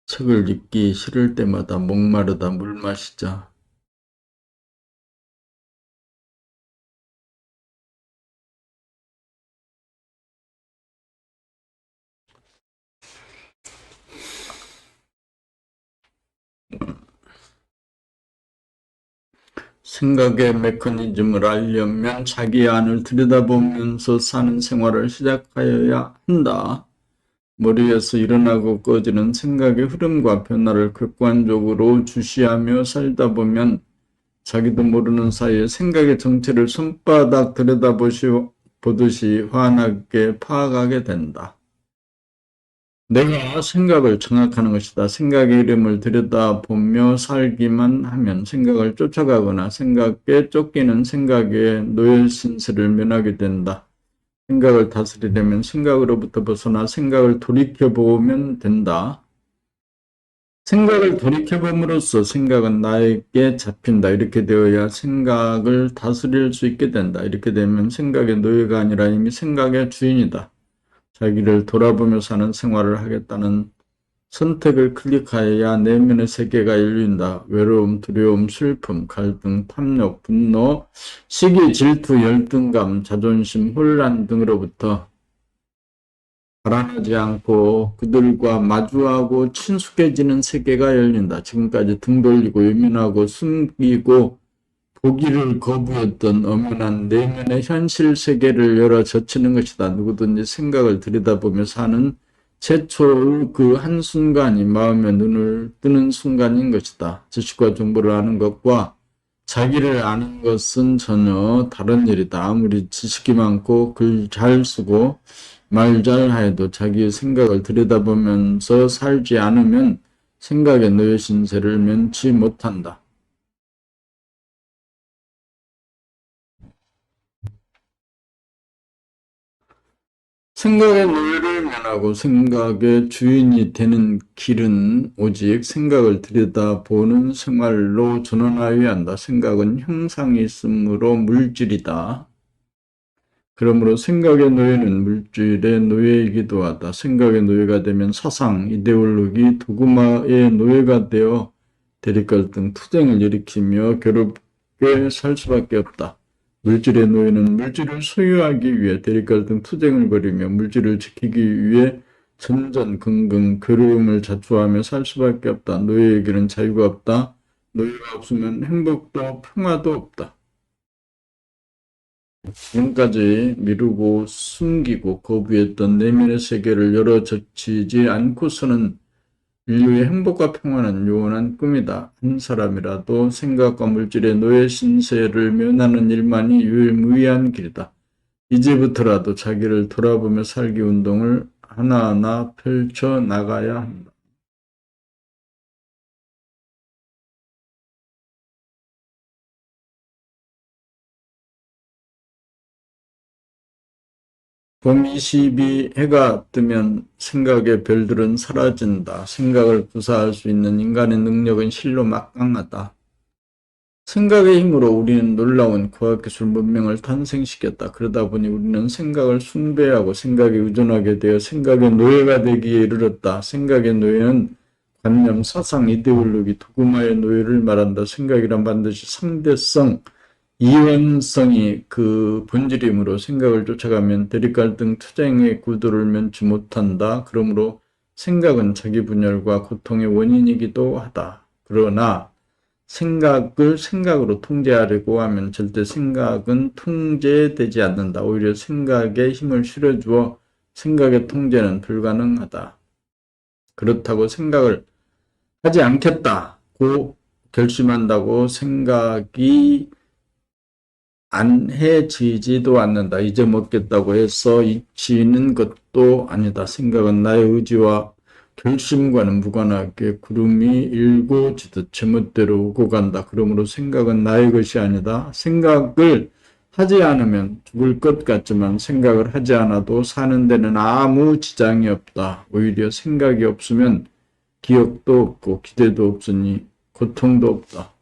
책을 읽기 싫을 때마다 목마르다 물 마시자. 생각의 메커니즘을 알려면 자기 안을 들여다보면서 사는 생활을 시작하여야 한다. 머리에서 일어나고 꺼지는 생각의 흐름과 변화를 객관적으로 주시하며 살다 보면 자기도 모르는 사이에 생각의 정체를 손바닥 들여다보듯이 환하게 파악하게 된다. 내가 생각을 정확하는 것이다. 생각의 이름을 들여다보며 살기만 하면 생각을 쫓아가거나 생각에 쫓기는 생각의 노예 신세를 면하게 된다. 생각을 다스리려면 생각으로부터 벗어나 생각을 돌이켜보면 된다. 생각을 돌이켜봄으로써 생각은 나에게 잡힌다. 이렇게 되어야 생각을 다스릴 수 있게 된다. 이렇게 되면 생각의 노예가 아니라 이미 생각의 주인이다. 자기를 돌아보며 사는 생활을 하겠다는 선택을 클릭하여야 내면의 세계가 열린다. 외로움, 두려움, 슬픔, 갈등, 탐욕, 분노, 시기, 질투, 열등감, 자존심, 혼란 등으로부터 달아나지 않고 그들과 마주하고 친숙해지는 세계가 열린다. 지금까지 등 돌리고 외면하고 숨기고 보기를 거부했던 엄연한 내면의 현실 세계를 열어 젖히는 것이다. 누구든지 생각을 들여다보며 사는 최초의 그 한순간이 마음의 눈을 뜨는 순간인 것이다. 지식과 정보를 아는 것과 자기를 아는 것은 전혀 다른 일이다. 아무리 지식이 많고 글 잘 쓰고 말 잘해도 자기의 생각을 들여다보면서 살지 않으면 생각의 노예 신세를 면치 못한다. 생각의 노예를 면하고 생각의 주인이 되는 길은 오직 생각을 들여다보는 생활로 전환하여야 한다. 생각은 형상이 있으므로 물질이다. 그러므로 생각의 노예는 물질의 노예이기도 하다. 생각의 노예가 되면 사상, 이데올로기, 도구마의 노예가 되어 대립갈등, 투쟁을 일으키며 괴롭게 살 수밖에 없다. 물질의 노예는 물질을 소유하기 위해 대립갈등, 투쟁을 벌이며 물질을 지키기 위해 전전긍긍 괴로움을 자초하며 살 수밖에 없다. 노예에게는 자유가 없다. 노예가 없으면 행복도 평화도 없다. 지금까지 미루고 숨기고 거부했던 내면의 세계를 열어젖히지 않고서는 인류의 행복과 평화는 요원한 꿈이다. 한 사람이라도 생각과 물질의 노예 신세를 면하는 일만이 유일무이한 길이다. 이제부터라도 자기를 돌아보며 살기 운동을 하나하나 펼쳐 나가야 한다. 봄 22 해가 뜨면 생각의 별들은 사라진다. 생각을 구사할 수 있는 인간의 능력은 실로 막강하다. 생각의 힘으로 우리는 놀라운 과학기술 문명을 탄생시켰다. 그러다 보니 우리는 생각을 숭배하고 생각에 의존하게 되어 생각의 노예가 되기에 이르렀다. 생각의 노예는 관념, 사상, 이데올로기, 도구마의 노예를 말한다. 생각이란 반드시 상대성, 이원성이 그 본질이므로 생각을 쫓아가면 대립갈등, 투쟁의 구도를 면치 못한다. 그러므로 생각은 자기 분열과 고통의 원인이기도 하다. 그러나 생각을 생각으로 통제하려고 하면 절대 생각은 통제되지 않는다. 오히려 생각에 힘을 실어주어 생각의 통제는 불가능하다. 그렇다고 생각을 하지 않겠다고 결심한다고 생각이 안해지지도 않는다. 잊어먹겠다고 해서 잊히는 것도 아니다. 생각은 나의 의지와 결심과는 무관하게 구름이 일고 지듯 제멋대로 오고 간다. 그러므로 생각은 나의 것이 아니다. 생각을 하지 않으면 죽을 것 같지만 생각을 하지 않아도 사는 데는 아무 지장이 없다. 오히려 생각이 없으면 기억도 없고 기대도 없으니 고통도 없다.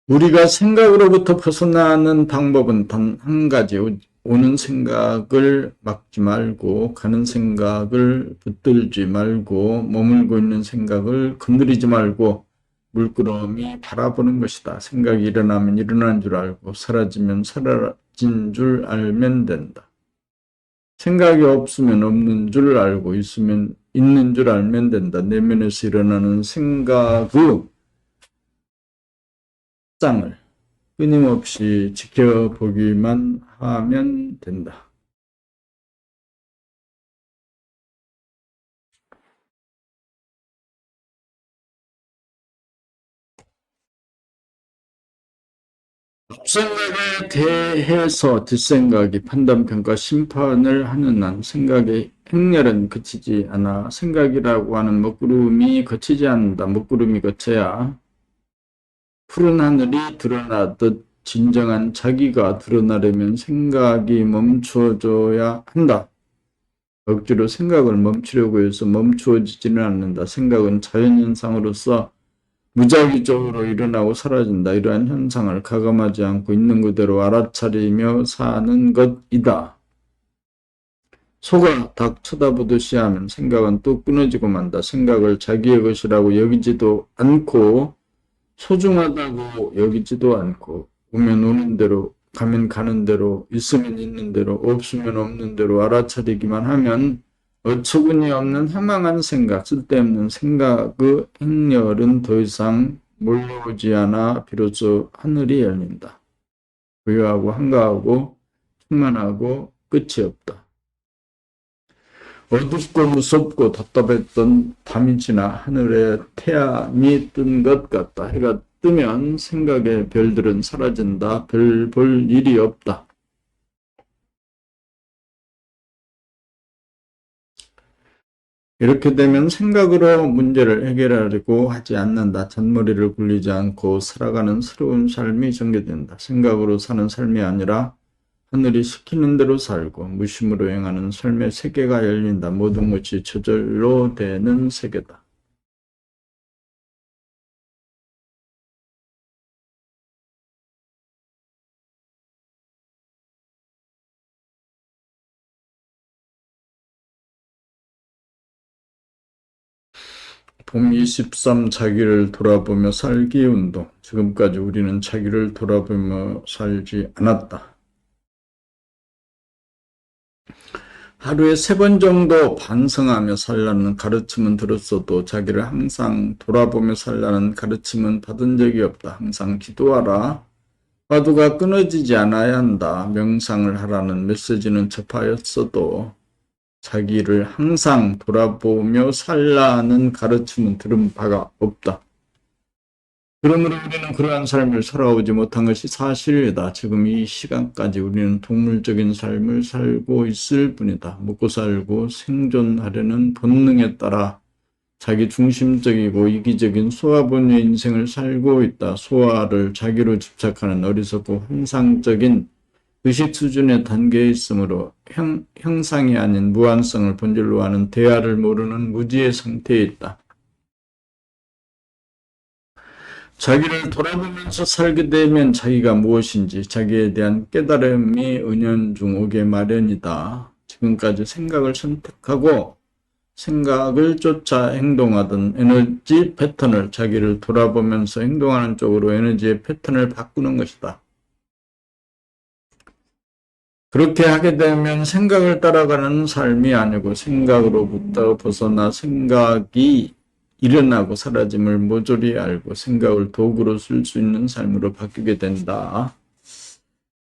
우리가 생각으로부터 벗어나는 방법은 단 한 가지. 오는 생각을 막지 말고 가는 생각을 붙들지 말고 머물고 있는 생각을 건드리지 말고 물끄러미 바라보는 것이다. 생각이 일어나면 일어난 줄 알고 사라지면 사라진 줄 알면 된다. 생각이 없으면 없는 줄 알고 있으면 있는 줄 알면 된다. 내면에서 일어나는 생각의 장을 끊임없이 지켜보기만 하면 된다. 앞생각에 대해서 뒷생각이 판단, 평가, 심판을 하는 한 생각의 행렬은 그치지 않아. 생각이라고 하는 먹구름이 거치지 않는다. 먹구름이 거쳐야 푸른 하늘이 드러나듯 진정한 자기가 드러나려면 생각이 멈춰줘야 한다. 억지로 생각을 멈추려고 해서 멈추어지지는 않는다. 생각은 자연현상으로서 무작위적으로 일어나고 사라진다. 이러한 현상을 가감하지 않고 있는 그대로 알아차리며 사는 것이다. 소가 닭 쳐다보듯이 하면 생각은 또 끊어지고 만다. 생각을 자기의 것이라고 여기지도 않고 소중하다고 여기지도 않고 오면 오는 대로 가면 가는 대로 있으면 있는 대로 없으면 없는 대로 알아차리기만 하면 어처구니 없는 허망한 생각, 쓸데없는 생각의 행렬은 더 이상 몰려오지 않아 비로소 하늘이 열린다. 부유하고 한가하고 충만하고 끝이 없다. 어둡고 무섭고 답답했던 밤이 지나 하늘에 태양이 뜬 것 같다. 해가 뜨면 생각의 별들은 사라진다. 별 볼 일이 없다. 이렇게 되면 생각으로 문제를 해결하려고 하지 않는다. 잔머리를 굴리지 않고 살아가는 새로운 삶이 전개된다. 생각으로 사는 삶이 아니라 하늘이 시키는 대로 살고 무심으로 행하는 삶의 세계가 열린다. 모든 것이 저절로 되는 세계다. 봄 23 자기를 돌아보며 살기 운동. 지금까지 우리는 자기를 돌아보며 살지 않았다. 하루에 3번 정도 반성하며 살라는 가르침은 들었어도 자기를 항상 돌아보며 살라는 가르침은 받은 적이 없다. 항상 기도하라. 화두가 끊어지지 않아야 한다. 명상을 하라는 메시지는 접하였어도 자기를 항상 돌아보며 살라는 가르침은 들은 바가 없다. 그러므로 우리는 그러한 삶을 살아오지 못한 것이 사실이다. 지금 이 시간까지 우리는 동물적인 삶을 살고 있을 뿐이다. 먹고 살고 생존하려는 본능에 따라 자기 중심적이고 이기적인 소화분의 인생을 살고 있다. 소화를 자기로 집착하는 어리석고 환상적인 의식 수준의 단계에 있으므로 형상이 아닌 무한성을 본질로 하는 대화를 모르는 무지의 상태에 있다. 자기를 돌아보면서 살게 되면 자기가 무엇인지 자기에 대한 깨달음이 은연중 오게 마련이다. 지금까지 생각을 선택하고 생각을 쫓아 행동하던 에너지 패턴을 자기를 돌아보면서 행동하는 쪽으로 에너지의 패턴을 바꾸는 것이다. 그렇게 하게 되면 생각을 따라가는 삶이 아니고 생각으로부터 벗어나 생각이 일어나고 사라짐을 모조리 알고 생각을 도구로 쓸 수 있는 삶으로 바뀌게 된다.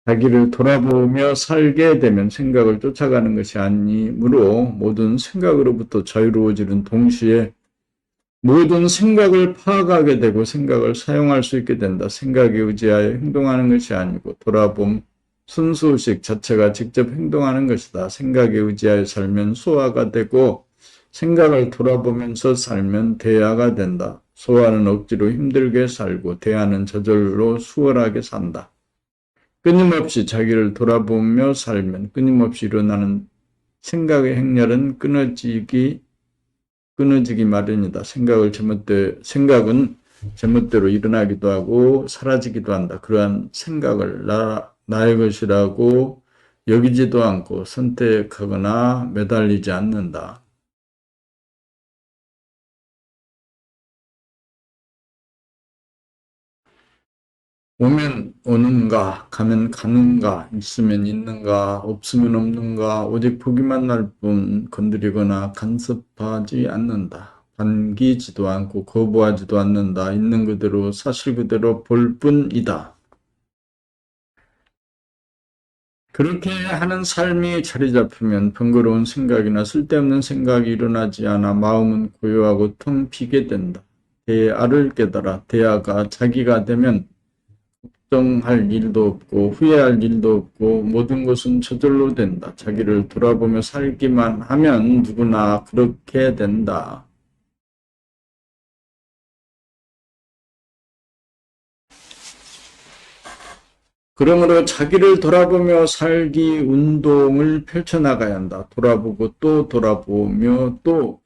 자기를 돌아보며 살게 되면 생각을 쫓아가는 것이 아니므로 모든 생각으로부터 자유로워지는 동시에 모든 생각을 파악하게 되고 생각을 사용할 수 있게 된다. 생각에 의지하여 행동하는 것이 아니고 돌아봄 순수의식 자체가 직접 행동하는 것이다. 생각에 의지하여 살면 소화가 되고 생각을 돌아보면서 살면 대화가 된다. 소화는 억지로 힘들게 살고 대화는 저절로 수월하게 산다. 끊임없이 자기를 돌아보며 살면 끊임없이 일어나는 생각의 행렬은 끊어지기 마련이다. 생각은 제멋대로 일어나기도 하고 사라지기도 한다. 그러한 생각을 나의 것이라고 여기지도 않고 선택하거나 매달리지 않는다. 오면 오는가, 가면 가는가, 있으면 있는가, 없으면 없는가, 오직 보기만 할 뿐 건드리거나 간섭하지 않는다. 반기지도 않고 거부하지도 않는다. 있는 그대로 사실 그대로 볼 뿐이다. 그렇게 하는 삶이 자리 잡히면 번거로운 생각이나 쓸데없는 생각이 일어나지 않아 마음은 고요하고 텅 비게 된다. 대아를 깨달아 대아가 자기가 되면 걱정할 일도 없고 후회할 일도 없고 모든 것은 저절로 된다. 자기를 돌아보며 살기만 하면 누구나 그렇게 된다. 그러므로 자기를 돌아보며 살기 운동을 펼쳐나가야 한다. 돌아보고 또 돌아보며 또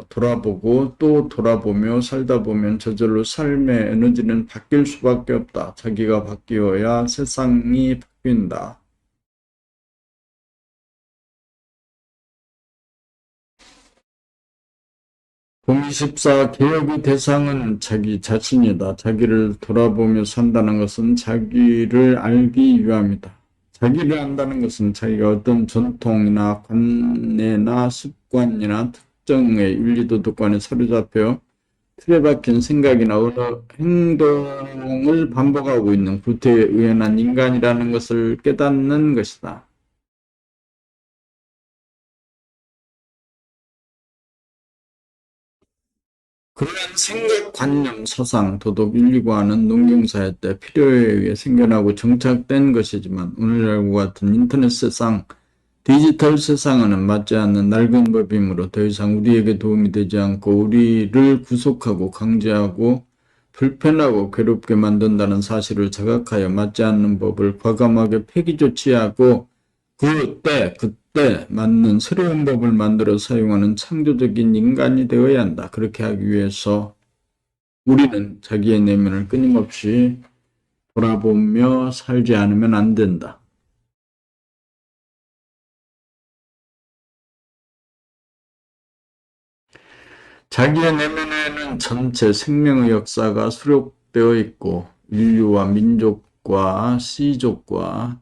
돌아보고 또 돌아보며 살다 보면 저절로 삶의 에너지는 바뀔 수밖에 없다. 자기가 바뀌어야 세상이 바뀐다. 공24 개혁의 대상은 자기 자신이다. 자기를 돌아보며 산다는 것은 자기를 알기 위함이다. 자기를 안다는 것은 자기가 어떤 전통이나 관내나 습관이나 특정의 윤리도덕관에 사로잡혀 틀에 박힌 생각이나 언어, 행동을 반복하고 있는 구태에 의연한 인간이라는 것을 깨닫는 것이다. 그러한 생각, 관념, 사상, 도덕, 윤리과는 농경사회 때 필요에 의해 생겨나고 정착된 것이지만 오늘날과 같은 인터넷 세상, 디지털 세상과는 맞지 않는 낡은 법이므로 더 이상 우리에게 도움이 되지 않고 우리를 구속하고 강제하고 불편하고 괴롭게 만든다는 사실을 자각하여 맞지 않는 법을 과감하게 폐기 조치하고 그때 맞는 새로운 법을 만들어 사용하는 창조적인 인간이 되어야 한다. 그렇게 하기 위해서 우리는 자기의 내면을 끊임없이 돌아보며 살지 않으면 안 된다. 자기의 내면에는 전체 생명의 역사가 수록되어 있고 인류와 민족과 씨족과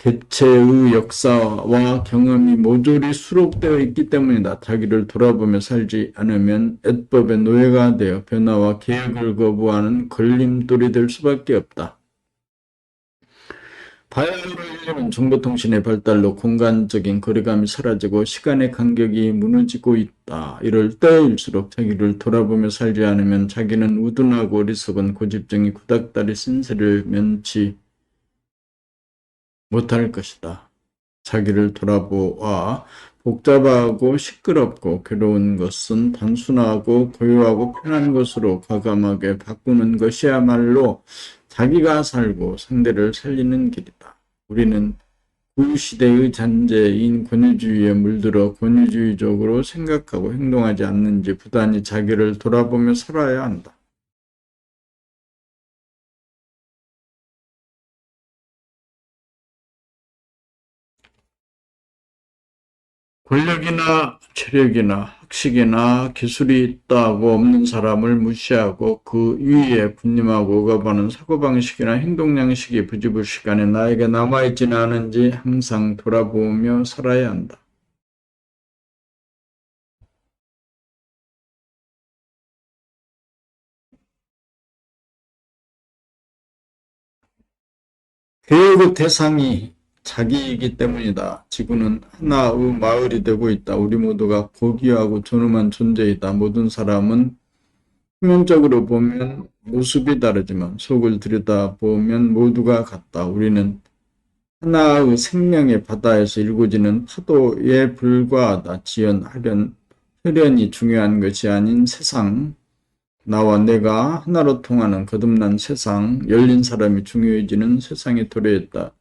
개체의 역사와 경험이 모조리 수록되어 있기 때문이다. 자기를 돌아보며 살지 않으면 애법의 노예가 되어 변화와 계획을 거부하는 걸림돌이 될 수밖에 없다. 바야흐로 인류는 정보통신의 발달로 공간적인 거리감이 사라지고 시간의 간격이 무너지고 있다. 이럴 때일수록 자기를 돌아보며 살지 않으면 자기는 우둔하고 어리석은 고집쟁이 구닥다리 신세를 면치 못할 것이다. 자기를 돌아보아 복잡하고 시끄럽고 괴로운 것은 단순하고 고요하고 편한 것으로 과감하게 바꾸는 것이야말로 자기가 살고 상대를 살리는 길이다. 우리는 구시대의 잔재인 권위주의에 물들어 권위주의적으로 생각하고 행동하지 않는지 부단히 자기를 돌아보며 살아야 한다. 권력이나 체력이나 학식이나 기술이 있다고 없는 사람을 무시하고 그 위에 군림하고 억압하는 사고방식이나 행동양식이 부지불식간에 나에게 남아있지는 않은지 항상 돌아보며 살아야 한다. 교육의 대상이 자기이기 때문이다. 지구는 하나의 마을이 되고 있다. 우리 모두가 고귀하고 존엄한 존재이다. 모든 사람은 표면적으로 보면 모습이 다르지만 속을 들여다보면 모두가 같다. 우리는 하나의 생명의 바다에서 일궈지는 파도에 불과하다. 혈연이 중요한 것이 아닌 세상, 나와 내가 하나로 통하는 거듭난 세상, 열린 사람이 중요해지는 세상에 도래했다.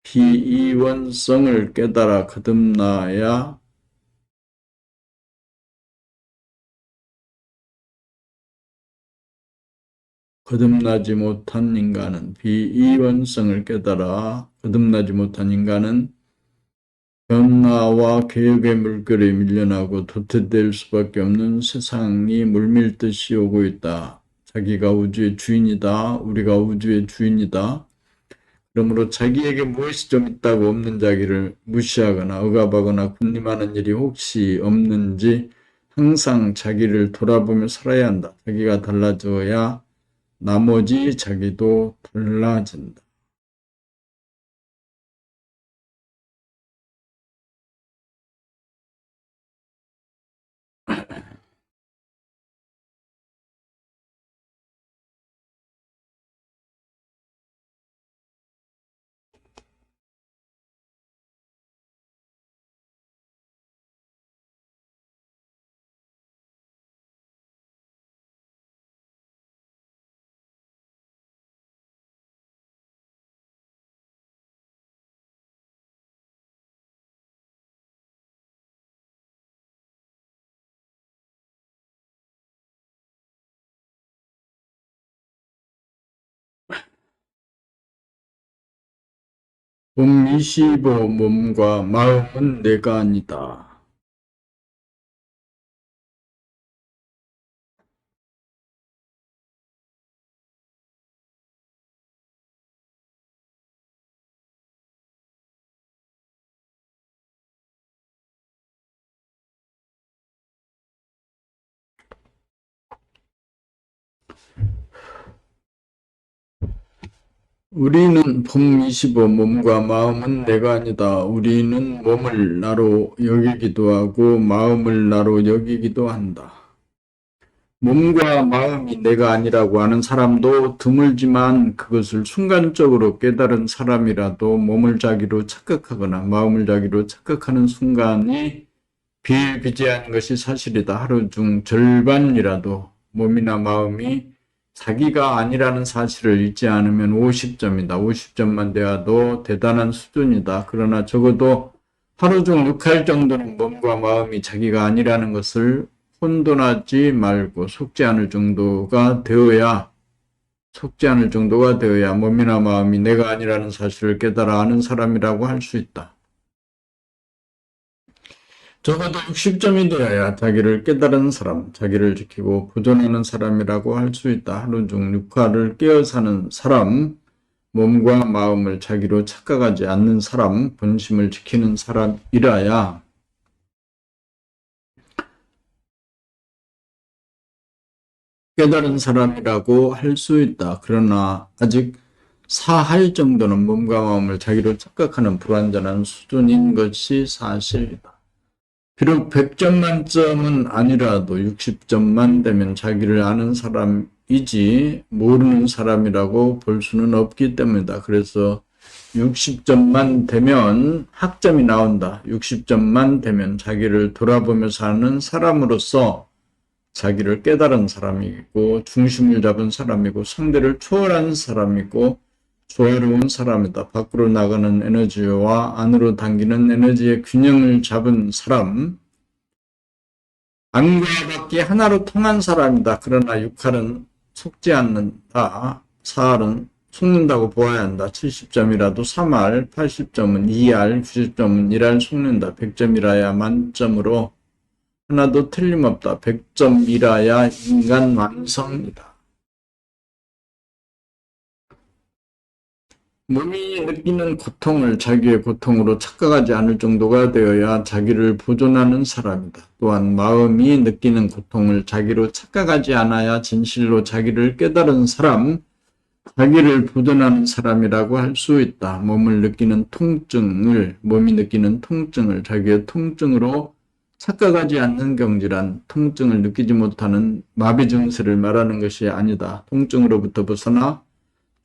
비이원성을 깨달아 거듭나야 거듭나지 못한 인간은 비이원성을 깨달아 거듭나지 못한 인간은 변화와 계획의 물결에 밀려나고 도태될 수밖에 없는 세상이 물밀듯이 오고 있다. 자기가 우주의 주인이다. 우리가 우주의 주인이다. 그러므로 자기에게 무엇이 좀 있다고 없는 자기를 무시하거나 억압하거나 군림하는 일이 혹시 없는지 항상 자기를 돌아보며 살아야 한다. 자기가 달라져야 나머지 자기도 달라진다. 봄 25 몸과 마음은 내가 아니다. 우리는 봄 25 몸과 마음은 내가 아니다. 우리는 몸을 나로 여기기도 하고 마음을 나로 여기기도 한다. 몸과 마음이 내가 아니라고 하는 사람도 드물지만 그것을 순간적으로 깨달은 사람이라도 몸을 자기로 착각하거나 마음을 자기로 착각하는 순간이 비일비재한 것이 사실이다. 하루 중 절반이라도 몸이나 마음이 자기가 아니라는 사실을 잊지 않으면 50점이다. 50점만 되어도 대단한 수준이다. 그러나 적어도 하루 중 6할 정도는 몸과 마음이 자기가 아니라는 것을 혼돈하지 말고 속지 않을 정도가 되어야 몸이나 마음이 내가 아니라는 사실을 깨달아 아는 사람이라고 할 수 있다. 적어도 60점이 되어야 자기를 깨달은 사람, 자기를 지키고 보존하는 사람이라고 할 수 있다. 하루 중 6화를 깨어 사는 사람, 몸과 마음을 자기로 착각하지 않는 사람, 본심을 지키는 사람이라야 깨달은 사람이라고 할 수 있다. 그러나 아직 사할 정도는 몸과 마음을 자기로 착각하는 불완전한 수준인 것이 사실이다. 비록 100점 만점은 아니라도 60점만 되면 자기를 아는 사람이지 모르는 사람이라고 볼 수는 없기 때문이다. 그래서 60점만 되면 학점이 나온다. 60점만 되면 자기를 돌아보며 사는 사람으로서 자기를 깨달은 사람이고 중심을 잡은 사람이고 상대를 초월한 사람이고 조화로운 사람이다. 밖으로 나가는 에너지와 안으로 당기는 에너지의 균형을 잡은 사람, 안과 밖이 하나로 통한 사람이다. 그러나 육할은 속지 않는다. 사할은 속는다고 보아야 한다. 70점이라도 3할, 80점은 2할, 90점은 1할 속는다. 100점이라야 만점으로 하나도 틀림없다. 100점이라야 인간 완성이다. 몸이 느끼는 고통을 자기의 고통으로 착각하지 않을 정도가 되어야 자기를 보존하는 사람이다. 또한 마음이 느끼는 고통을 자기로 착각하지 않아야 진실로 자기를 깨달은 사람, 자기를 보존하는 사람이라고 할 수 있다. 몸이 느끼는 통증을 자기의 통증으로 착각하지 않는 경지란 통증을 느끼지 못하는 마비 증세를 말하는 것이 아니다. 통증으로부터 벗어나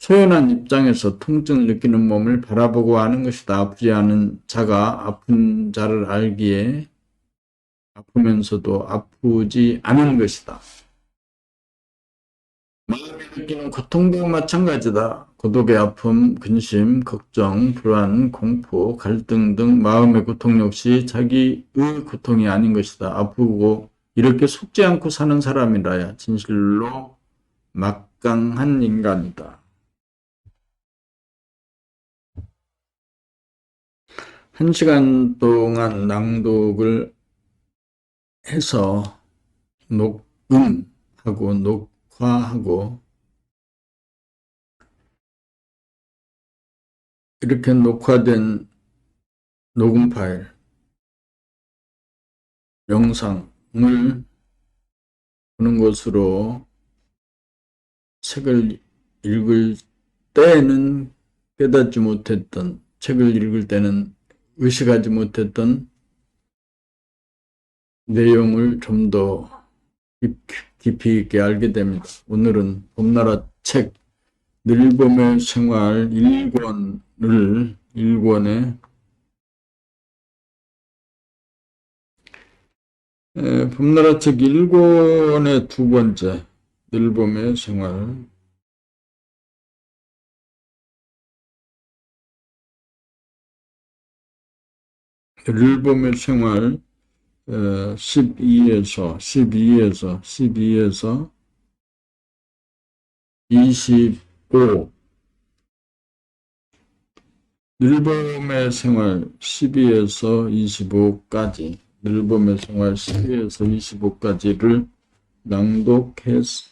소연한 입장에서 통증을 느끼는 몸을 바라보고 하는 것이다. 아프지 않은 자가 아픈 자를 알기에 아프면서도 아프지 않은 것이다. 마음이 느끼는 고통도 마찬가지다. 고독의 아픔, 근심, 걱정, 불안, 공포, 갈등 등 마음의 고통 역시 자기의 고통이 아닌 것이다. 아프고 이렇게 속지 않고 사는 사람이라야 진실로 막강한 인간이다. 1시간 동안 낭독을 해서 녹음하고 녹화하고 이렇게 녹화된 녹음 파일, 영상을 보는 것으로 책을 읽을 때는 깨닫지 못했던, 책을 읽을 때는 의식하지 못했던 내용을 좀 더 깊이 있게 알게 됩니다. 오늘은 봄나라 책 늘봄의 생활 1권의 봄나라 책 1권의 두 번째 늘봄의 생활 늘봄의 생활 12에서 25 늘봄의 생활 12에서 25까지 늘봄의 생활 12에서 25까지를 낭독해서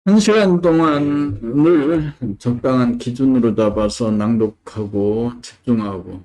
1시간 동안을 적당한 기준으로 잡아서 낭독하고 집중하고